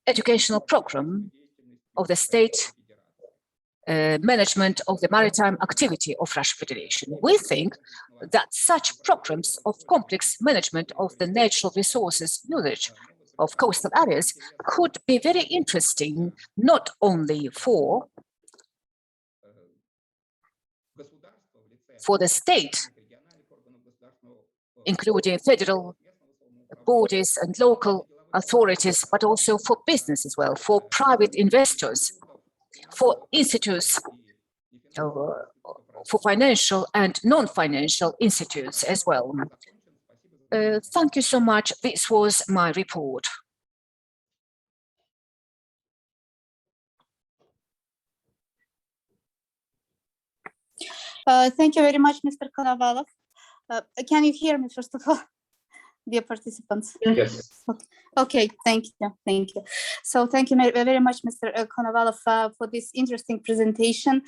[SPEAKER 2] educational program of the state management of the maritime activity of Russian Federation. We think that such programs of complex management of the natural resources usage of coastal areas could be very interesting, not only for the state, including federal bodies and local authorities, but also for business as well, for private investors, for institutes, for financial and non-financial institutes as well. Thank you so much. This was my report.
[SPEAKER 15] Thank you very much, Mr. Konovalov. Can you hear me, first of all, dear participants?
[SPEAKER 14] Yes.
[SPEAKER 15] Okay, thank you. So thank you very much, Mr. Konovalov, for this interesting presentation.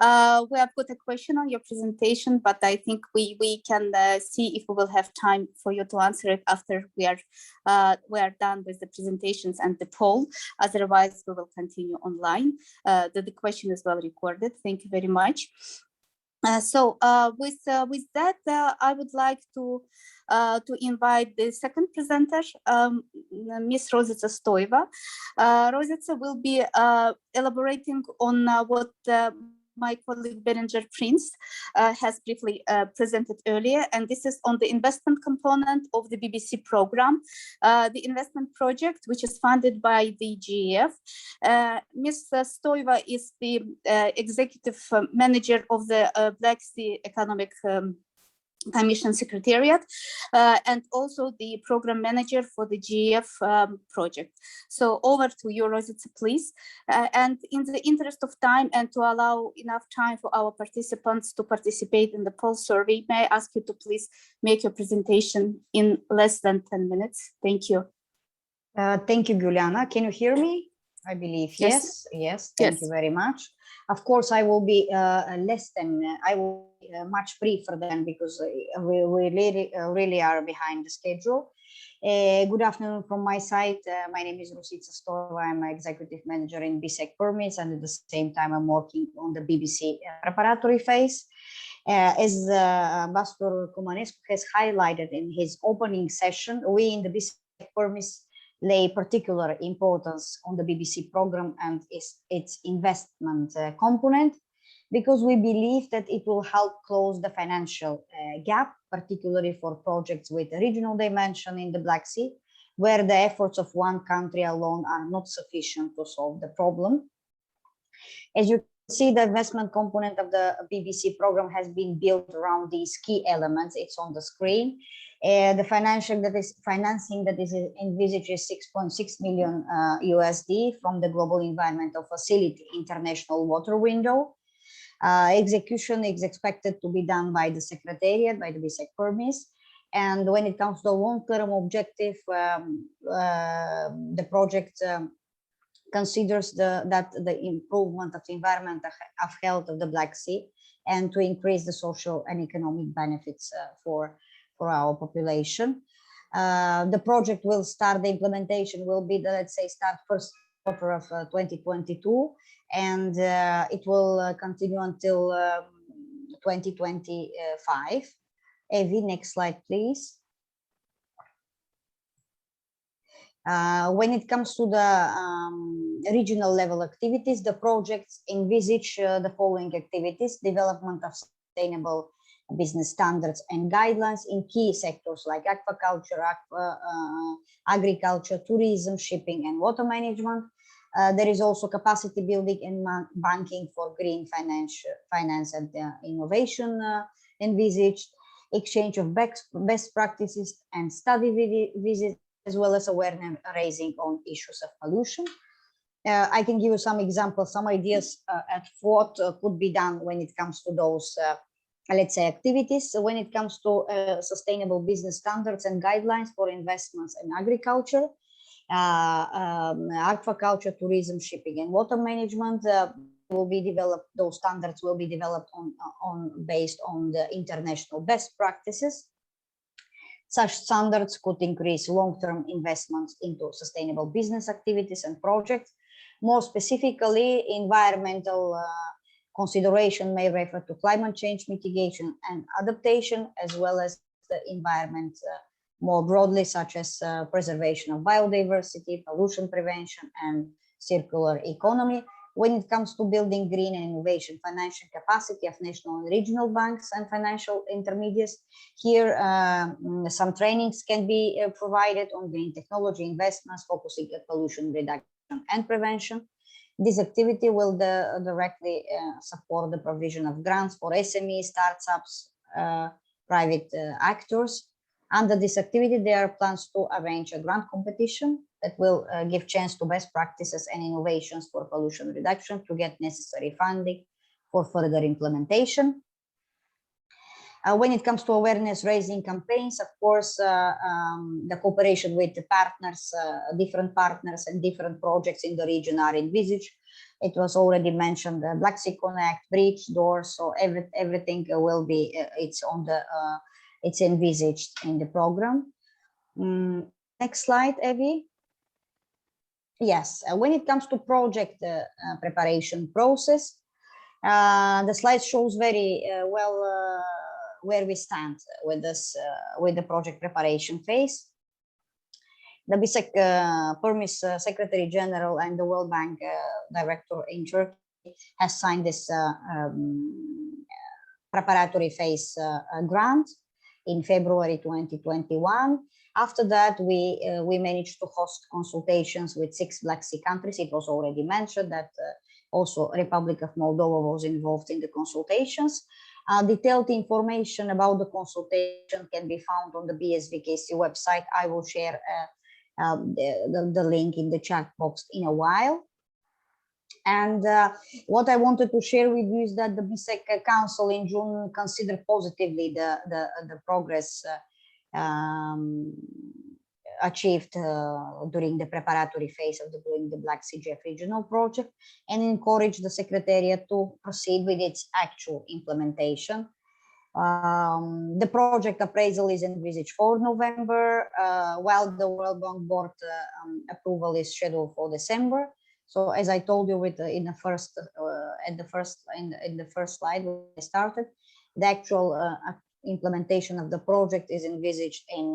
[SPEAKER 15] We have put a question on your presentation, but I think we can see if we will have time for you to answer it after we are done with the presentations and the poll. Otherwise, we will continue online. The question is well recorded. Thank you very much. With that, I would like to invite the second presenter, Ms. Rosita Stoeva. Rosita will be elaborating on what my colleague Berenger Prince has briefly presented earlier, and this is on the investment component of the BBC program, the investment project, which is funded by the GEF. Ms. Stoeva is the executive manager of the Black Sea Economic Commission Secretariat, and also the program manager for the GEF project. So over to you, Rosita, please. And in the interest of time and to allow enough time for our participants to participate in the poll survey, may I ask you to please make your presentation in less than 10 minutes? Thank you.
[SPEAKER 7] Thank you, Juliana. Can you hear me? I believe yes. Yes. Thank you very much. Of course, I will be much briefer than, because we really are behind the schedule. Good afternoon from my side. My name is Rosita Stoeva. I'm an executive manager in BSEC Permits, and at the same time, I'm working on the BBC preparatory phase. As Ambassador Cumanescu has highlighted in his opening session, we in the BISEC Permis lay particular importance on the BBC program and its investment component, because we believe that it will help close the financial gap, particularly for projects with a regional dimension in the Black Sea, where the efforts of one country alone are not sufficient to solve the problem. As you can see, the investment component of the BBC program has been built around these key elements. It's on the screen. The financing that is envisaged is 6.6 million USD from the Global Environmental Facility International Water Window. Execution is expected to be done by the Secretariat, by the BISEC Permis. And when it comes to the long-term objective, the project considers that the improvement of the environment of health of the Black Sea and to increase the social and economic benefits for our population. The project will start, the implementation will be, let's say, start first quarter of 2022, and it will continue until 2025. Evie, next slide, please. When it comes to the regional level activities, the projects envisage the following activities: development of sustainable business standards and guidelines in key sectors like aquaculture, agriculture, tourism, shipping, and water management. There is also capacity building and banking for green finance and innovation envisaged, exchange of best practices and study visits, as well as awareness raising on issues of pollution. I can give you some examples, some ideas at what could be done when it comes to those, let's say, activities. When it comes to sustainable business standards and guidelines for investments in agriculture, aquaculture, tourism, shipping, and water management will be developed. Those standards will be developed based on the international best practices. Such standards could increase long-term investments into sustainable business activities and projects. More specifically, environmental consideration may refer to climate change mitigation and adaptation, as well as the environment more broadly, such as preservation of biodiversity, pollution prevention, and circular economy. When it comes to building green and innovation financial capacity of national and regional banks and financial intermediaries, here some trainings can be provided on green technology investments, focusing on pollution reduction and prevention. This activity will directly support the provision of grants for SMEs, startups, private actors. Under this activity, there are plans to arrange a grant competition that will give chance to best practices and innovations for pollution reduction to get necessary funding for further implementation. When it comes to awareness raising campaigns, of course, the cooperation with the partners, different partners and different projects in the region are envisaged. It was already mentioned, the Black Sea Connect, Bridge, Doors, so everything will be, it's envisaged in the program. Next slide, Evie. Yes, when it comes to project preparation process, the slide shows very well where we stand with this, with the project preparation phase. The BISEC Permis Secretary General and the World Bank Director in Turkey has signed this preparatory phase grant in February 2021. After that, we managed to host consultations with 6 Black Sea countries. It was already mentioned that also Republic of Moldova was involved in the consultations. Detailed information about the consultation can be found on the BSVKC website. I will share the link in the chat box in a while. And what I wanted to share with you is that the BISEC Council in June considered positively the progress achieved during the preparatory phase of the Black Sea GEF regional project, and encouraged the Secretariat to proceed with its actual implementation. The project appraisal is envisaged for November, while the World Bank Board approval is scheduled for December. So as I told you in the first slide when I started, the actual implementation of the project is envisaged in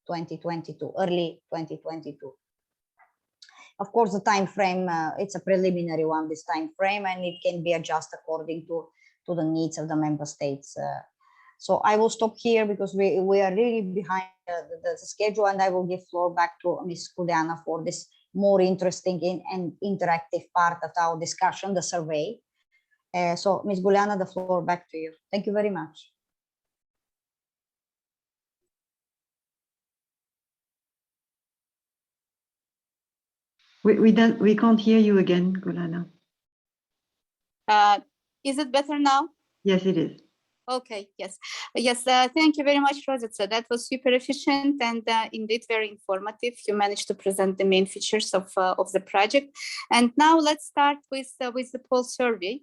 [SPEAKER 7] 2022, early 2022. Of course, the time frame, it's a preliminary one, this time frame, and it can be adjusted according to the needs of the member states. So I will stop here because we are really behind the schedule, and I will give floor back to Ms. Juliana for this more interesting and interactive part of our discussion, the survey. So Ms. Juliana, the floor back to you. Thank you very much.
[SPEAKER 10] We can't hear you again, Gulana.
[SPEAKER 15] Is it better now?
[SPEAKER 10] Yes, it is.
[SPEAKER 15] Okay, yes. Thank you very much, Rosita. That was super efficient and indeed very informative. You managed to present the main features of the project. And now let's start with the poll survey.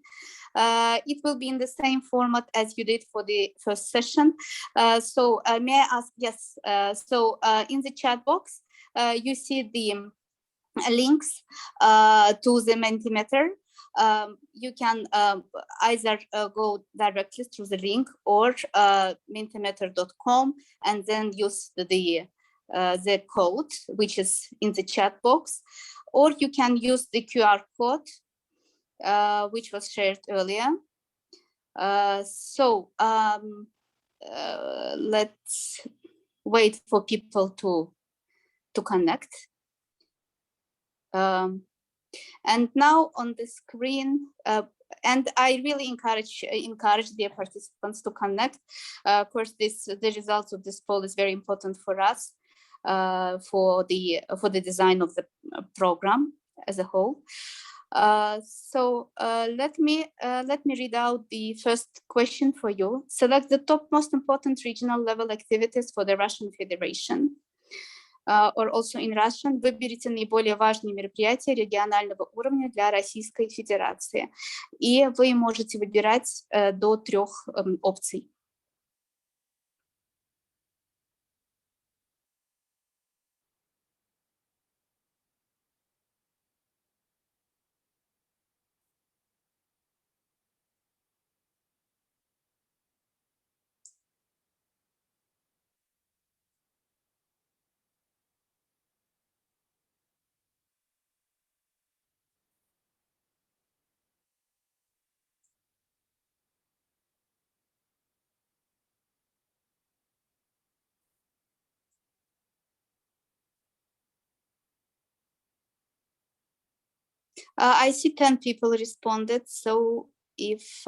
[SPEAKER 15] It will be in the same format as you did for the first session. So may I ask, yes, in the chat box, you see the links to the Mentimeter. You can either go directly through the link or mentimeter.com and then use the code which is in the chat box, or you can use the QR code which was shared earlier. Let's wait for people to connect. And now on the screen, and I really encourage the participants to connect. Of course, the results of this poll is very important for us for the design of the program as a whole. Let me read out the first question for you. Select the top most important regional level activities for the Russian Federation. Or also in Russian, выберите наиболее важные мероприятия регионального уровня для Российской Федерации. И вы можете выбирать до 3 опций. I see 10 people responded, so if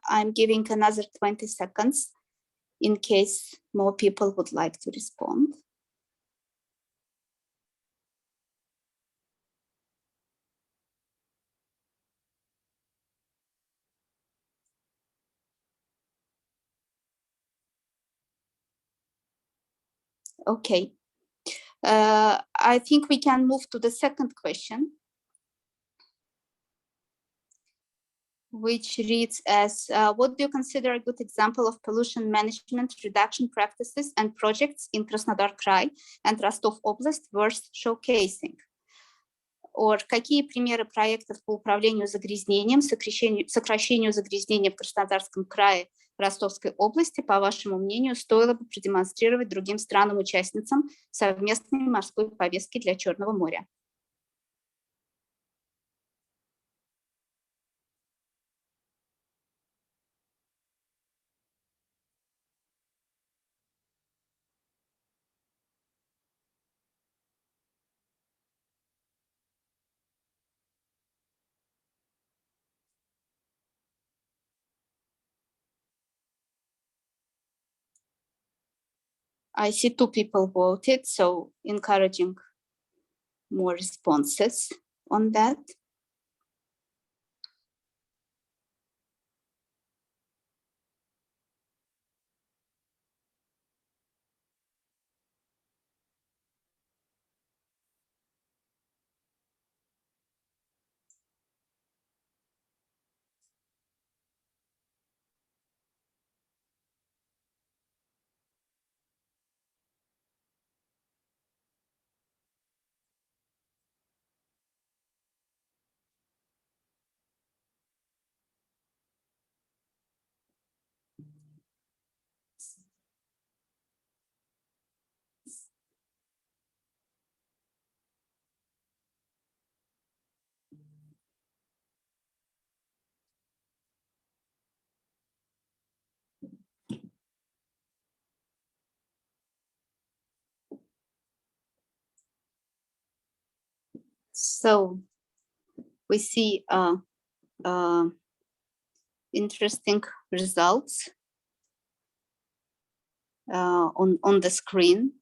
[SPEAKER 15] I'm giving another 20 seconds in case more people would like to respond. Okay, I think we can move to the second question, which reads as, what do you consider a good example of pollution management reduction practices and projects in Krasnodar Krai and Rostov Oblast worth showcasing? Or какие примеры проектов по управлению загрязнением, сокращению загрязнения в Краснодарском крае, Ростовской области, по вашему мнению, стоило бы продемонстрировать другим странам-участницам совместной морской повестки для Черного моря? I see 2 people voted, so encouraging more responses on that. So we see interesting results on the screen.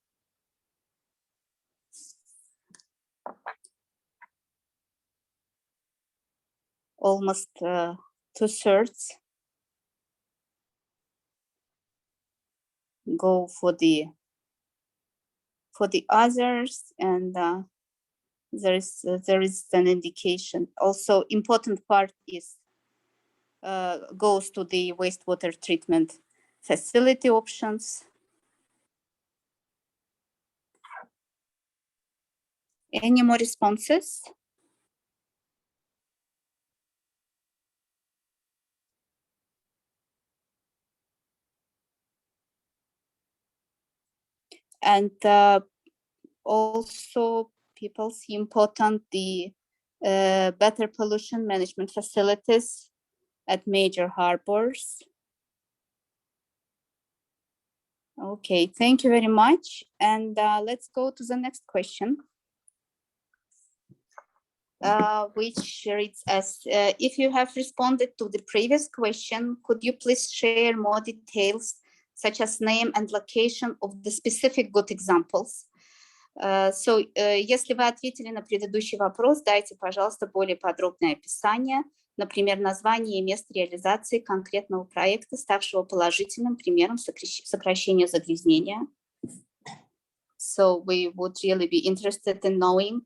[SPEAKER 15] Almost 2/3 go for the others, and there is an indication. Also, important part is goes to the wastewater treatment facility options. Any more responses? And also people see important the better pollution management facilities at major harbors. Okay, thank you very much. And let's go to the next question, which reads as, if you have responded to the previous question, could you please share more details, such as name and location of the specific good examples? Если вы ответили на предыдущий вопрос, дайте, пожалуйста, более подробное описание, например, название и место реализации конкретного проекта, ставшего положительным примером сокращения загрязнения. So we would really be interested in knowing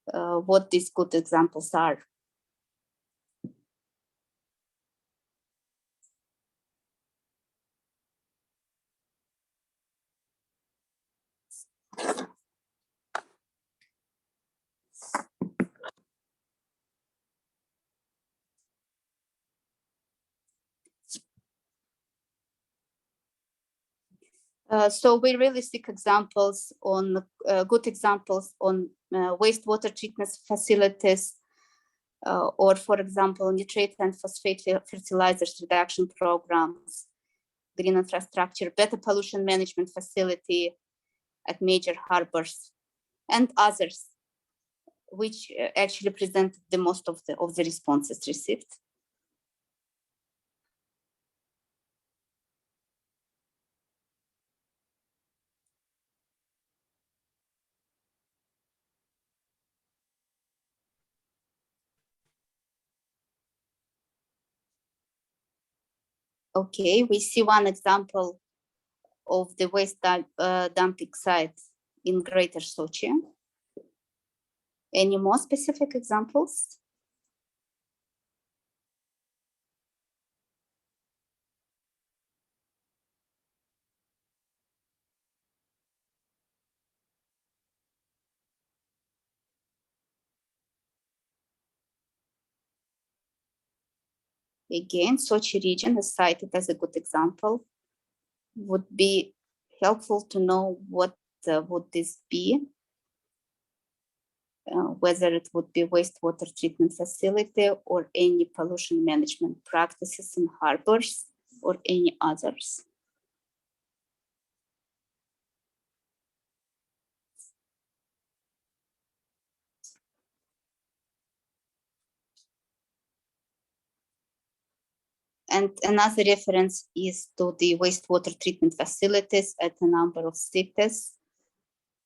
[SPEAKER 15] what these good examples are. So we really seek examples on good examples on wastewater treatment facilities, or for example, nitrate and phosphate fertilizers reduction programs, green infrastructure, better pollution management facility at major harbors, and others, which actually present the most of the responses received. Okay, we see one example of the waste dumping site in Greater Sochi. Any more specific examples? Again, Sochi region is cited as a good example. Would be helpful to know what would this be, whether it would be wastewater treatment facility or any pollution management practices in harbors or any others. And another reference is to the wastewater treatment facilities at a number of cities.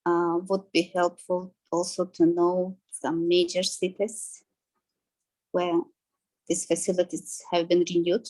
[SPEAKER 15] Would be helpful also to know some major cities where these facilities have been renewed.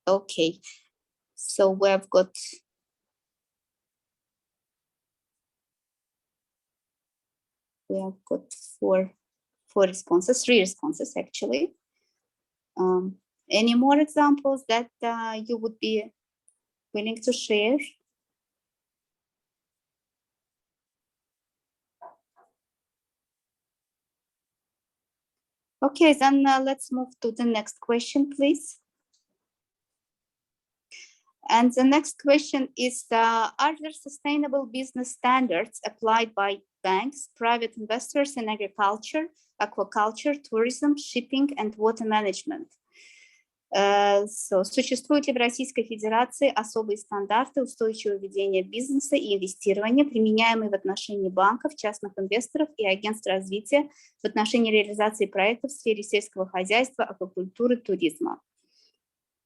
[SPEAKER 15] Okay, so we've got four responses, 3 responses actually. Any more examples that you would be willing to share? Okay, then let's move to the next question, please. And the next question is, are there sustainable business standards applied by banks, private investors in agriculture, aquaculture, tourism, shipping, and water management? Существуют ли в Российской Федерации особые стандарты устойчивого ведения бизнеса и инвестирования, применяемые в отношении банков, частных инвесторов и агентств развития в отношении реализации проектов в сфере сельского хозяйства, аквакультуры, туризма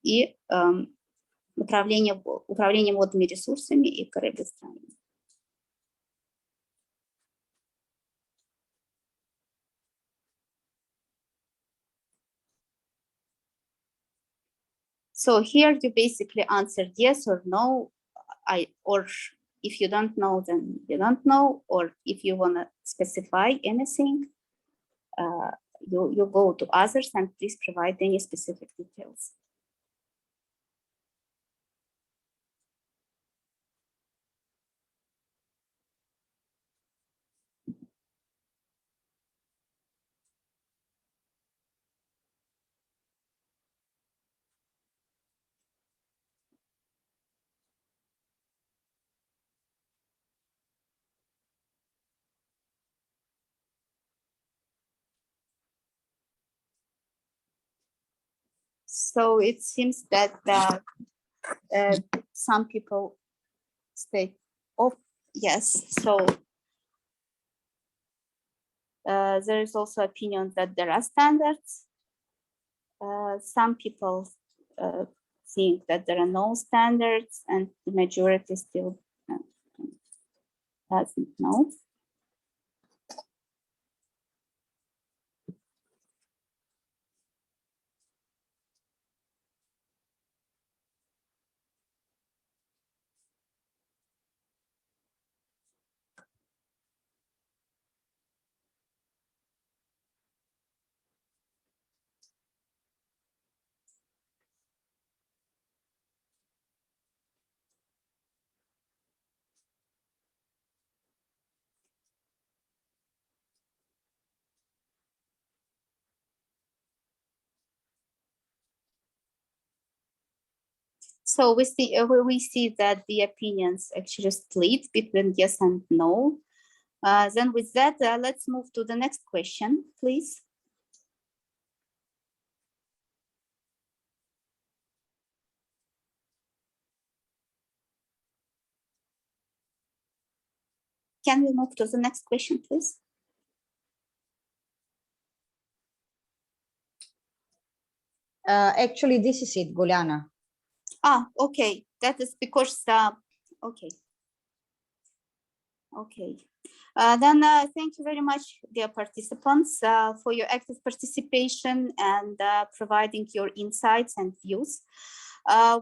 [SPEAKER 15] и управления водными ресурсами и кораблестроением? So here you basically answered yes or no, or if you don't know, then you don't know, or if you want to specify anything, you go to others and please provide any specific details. So it seems that some people state, oh, yes. So there is also opinion that there are standards. Some people think that there are no standards, and the majority still doesn't know. So we see that the opinions actually split between yes and no. Then with that, let's move to the next question, please. Can we move to the next question, please?
[SPEAKER 7] Actually, this is it, Guliana.
[SPEAKER 15] Ah, okay. That is because, okay. Okay. Then thank you very much, dear participants, for your active participation and providing your insights and views.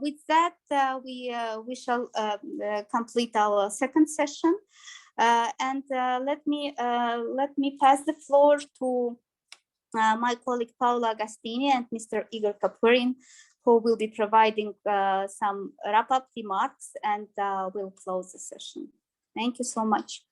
[SPEAKER 15] With that, we shall complete our second session. And let me pass the floor to my colleague Paula Agostini and Mr. Igor Kapurin, who will be providing some wrap-up remarks, and we'll close the session. Thank you so much.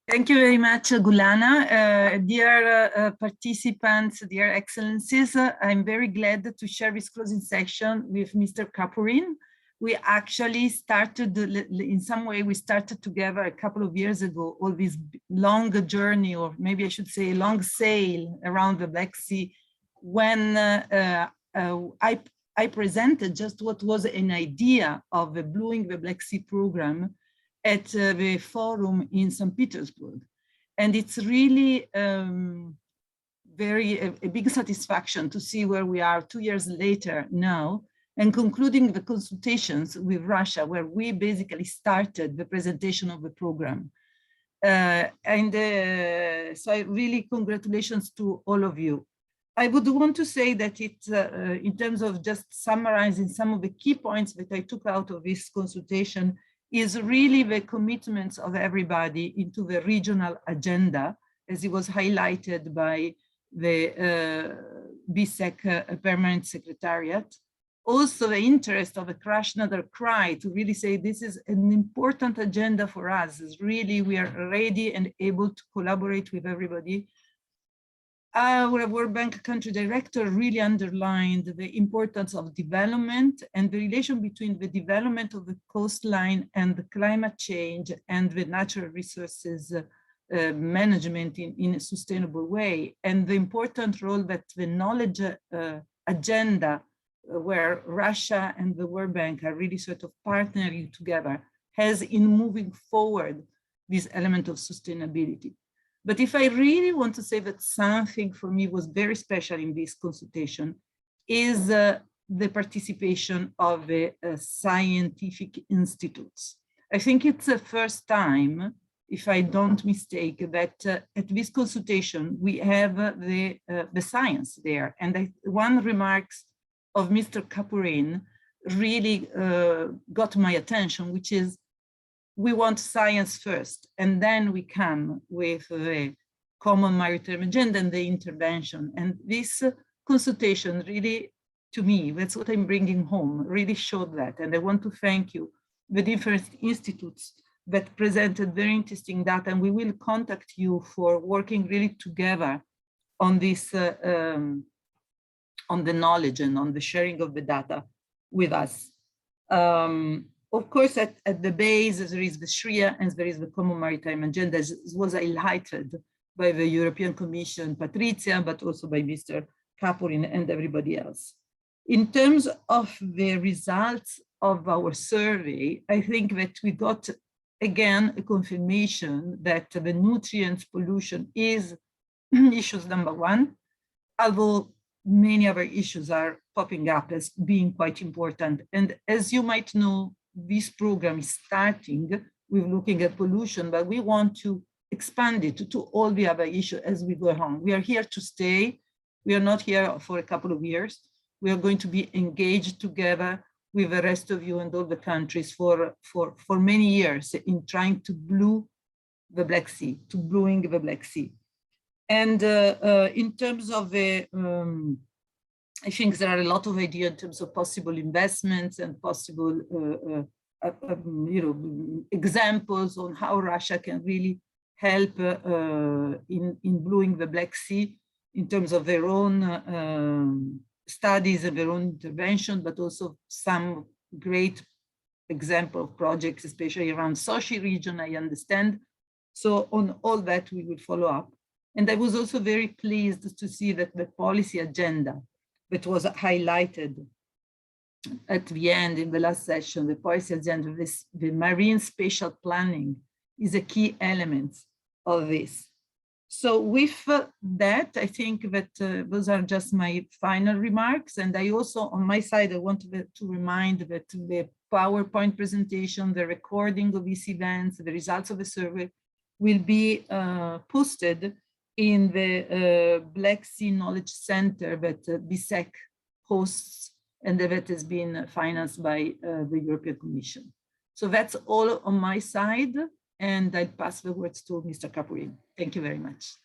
[SPEAKER 16] Thank you very much, Gulana. Dear participants, dear excellencies, I'm very glad to share this closing section with Mr. Kapurin. We actually started, in some way, we started together a couple of years ago, all this long journey, or maybe I should say long sail around the Black Sea, when I presented just what was an idea of the Blueing the Black Sea program at the forum in St. Petersburg. And it's really a big satisfaction to see where we are 2 years later now, and concluding the consultations with Russia, where we basically started the presentation of the program. So I really congratulations to all of you. I would want to say that it, in terms of just summarizing some of the key points that I took out of this consultation, is really the commitments of everybody into the regional agenda, as it was highlighted by the BSEC Permanent Secretariat. also the interest of a crash another cry to really say this is an important agenda for us. Is really we are ready and able to collaborate with everybody. Our World Bank country director really underlined the importance of development and the relation between the development of the coastline and the climate change and the natural resources management in a sustainable way, and the important role that the knowledge agenda where Russia and the World Bank are really sort of partnering together has in moving forward this element of sustainability. But if I really want to say that something for me was very special in this consultation is the participation of the scientific institutes. I think it's the first time, if I don't mistake, that at this consultation we have the science there. And one remarks of Mr. Kapurin really got my attention, which is we want science first, and then we come with the common maritime agenda and the intervention. And this consultation really, to me, that's what I'm bringing home, really showed that. And I want to thank you, the different institutes that presented very interesting data, and we will contact you for working really together on this, on the knowledge and on the sharing of the data with us. Of course, at the base, there is the SHRIA and there is the Common Maritime Agenda, as was highlighted by the European Commission, Patrizia, but also by Mr. Kapurin and everybody else. In terms of the results of our survey, I think that we got, again, a confirmation that the nutrients pollution is issues number one, although many other issues are popping up as being quite important. And as you might know, this program is starting with looking at pollution, but we want to expand it to all the other issues as we go along. We are here to stay. We are not here for a couple of years. We are going to be engaged together with the rest of you and all the countries for many years in trying to blue the Black Sea, to bluing the Black Sea. And in terms of the I think there are a lot of ideas in terms of possible investments and possible, examples on how Russia can really help in bluing the Black Sea in terms of their own studies and their own intervention, but also some great example of projects, especially around Sochi region, I understand. So on all that, we will follow up. And I was also very pleased to see that the policy agenda that was highlighted at the end in the last session, the policy agenda, the marine spatial planning is a key element of this. So with that, I think that those are just my final remarks. And I also, on my side, I wanted to remind that the PowerPoint presentation, the recording of these events, the results of the survey will be posted in the Black Sea Knowledge Center that BSEC hosts and that has been financed by the European Commission. So that's all on my side, and I'll pass the words to Mr. Kapurin. Thank you very much.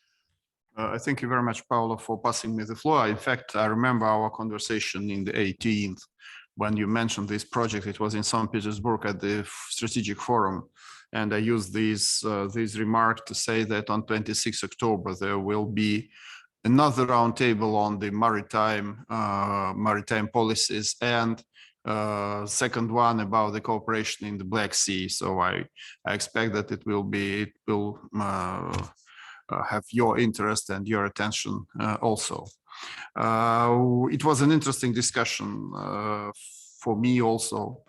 [SPEAKER 9] Thank you very much, Paolo, for passing me the floor. In fact, I remember our conversation in the 18th when you mentioned this project. It was in St. Petersburg at the Strategic Forum. And I use this remark to say that on 26 October, there will be another roundtable on the maritime policies and second one about the cooperation in the Black Sea. So I expect that it will have your interest and your attention also. It was an interesting discussion for me also.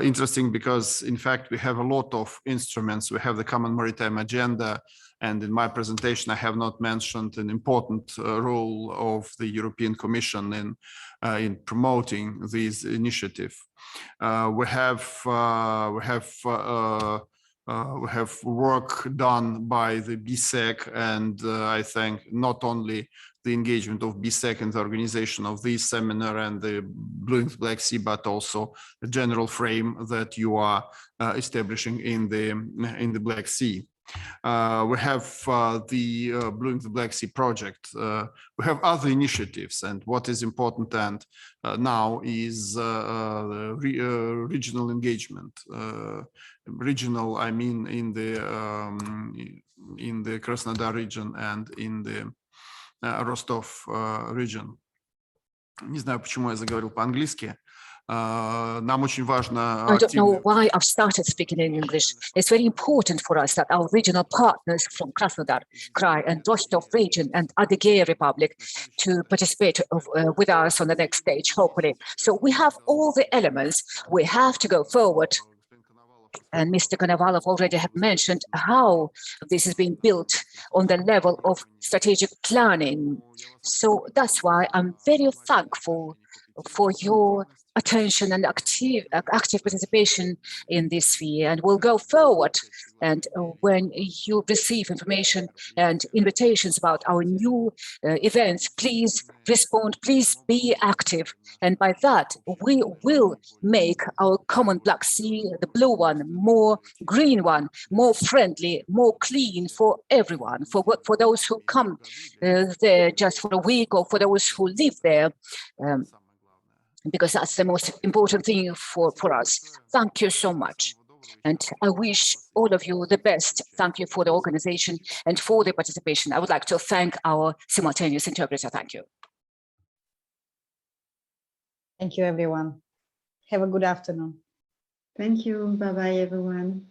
[SPEAKER 9] Interesting because, in fact, we have a lot of instruments. We have the Common Maritime Agenda, and in my presentation, I have not mentioned an important role of the European Commission in promoting this initiative. We have work done by the BSEC, and I think not only the engagement of BSEC and the organization of this seminar and the Bluing the Black Sea, but also the general frame that you are establishing in the Black Sea. We have the Blue in the Black Sea project. We have other initiatives, and what is important and now is regional engagement. Regional, I mean, in the Krasnodar region and in the Rostov region. Не знаю, почему я заговорил по-английски. Нам очень важно.
[SPEAKER 2] I don't know why I've started speaking in English. It's very important for us that our regional partners from Krasnodar Krai and Rostov region and Adygea Republic to participate with us on the next stage, hopefully. So we have all the elements. We have to go forward. And Mr. Konovalov already have mentioned how this is being built on the level of strategic planning. So that's why I'm very thankful for your attention and active participation in this sphere, and we'll go forward. And when you receive information and invitations about our new events, please respond, please be active. And by that, we will make our common Black Sea, the blue one, more green one, more friendly, more clean for everyone, for those who come there just for a week or for those who live there. Because that's the most important thing for us. Thank you so much. And I wish all of you the best. Thank you for the organization and for the participation. I would like to thank our simultaneous interpreter. Thank you.
[SPEAKER 7] Thank you, everyone. Have a good afternoon.
[SPEAKER 10] Thank you. Bye-bye, everyone.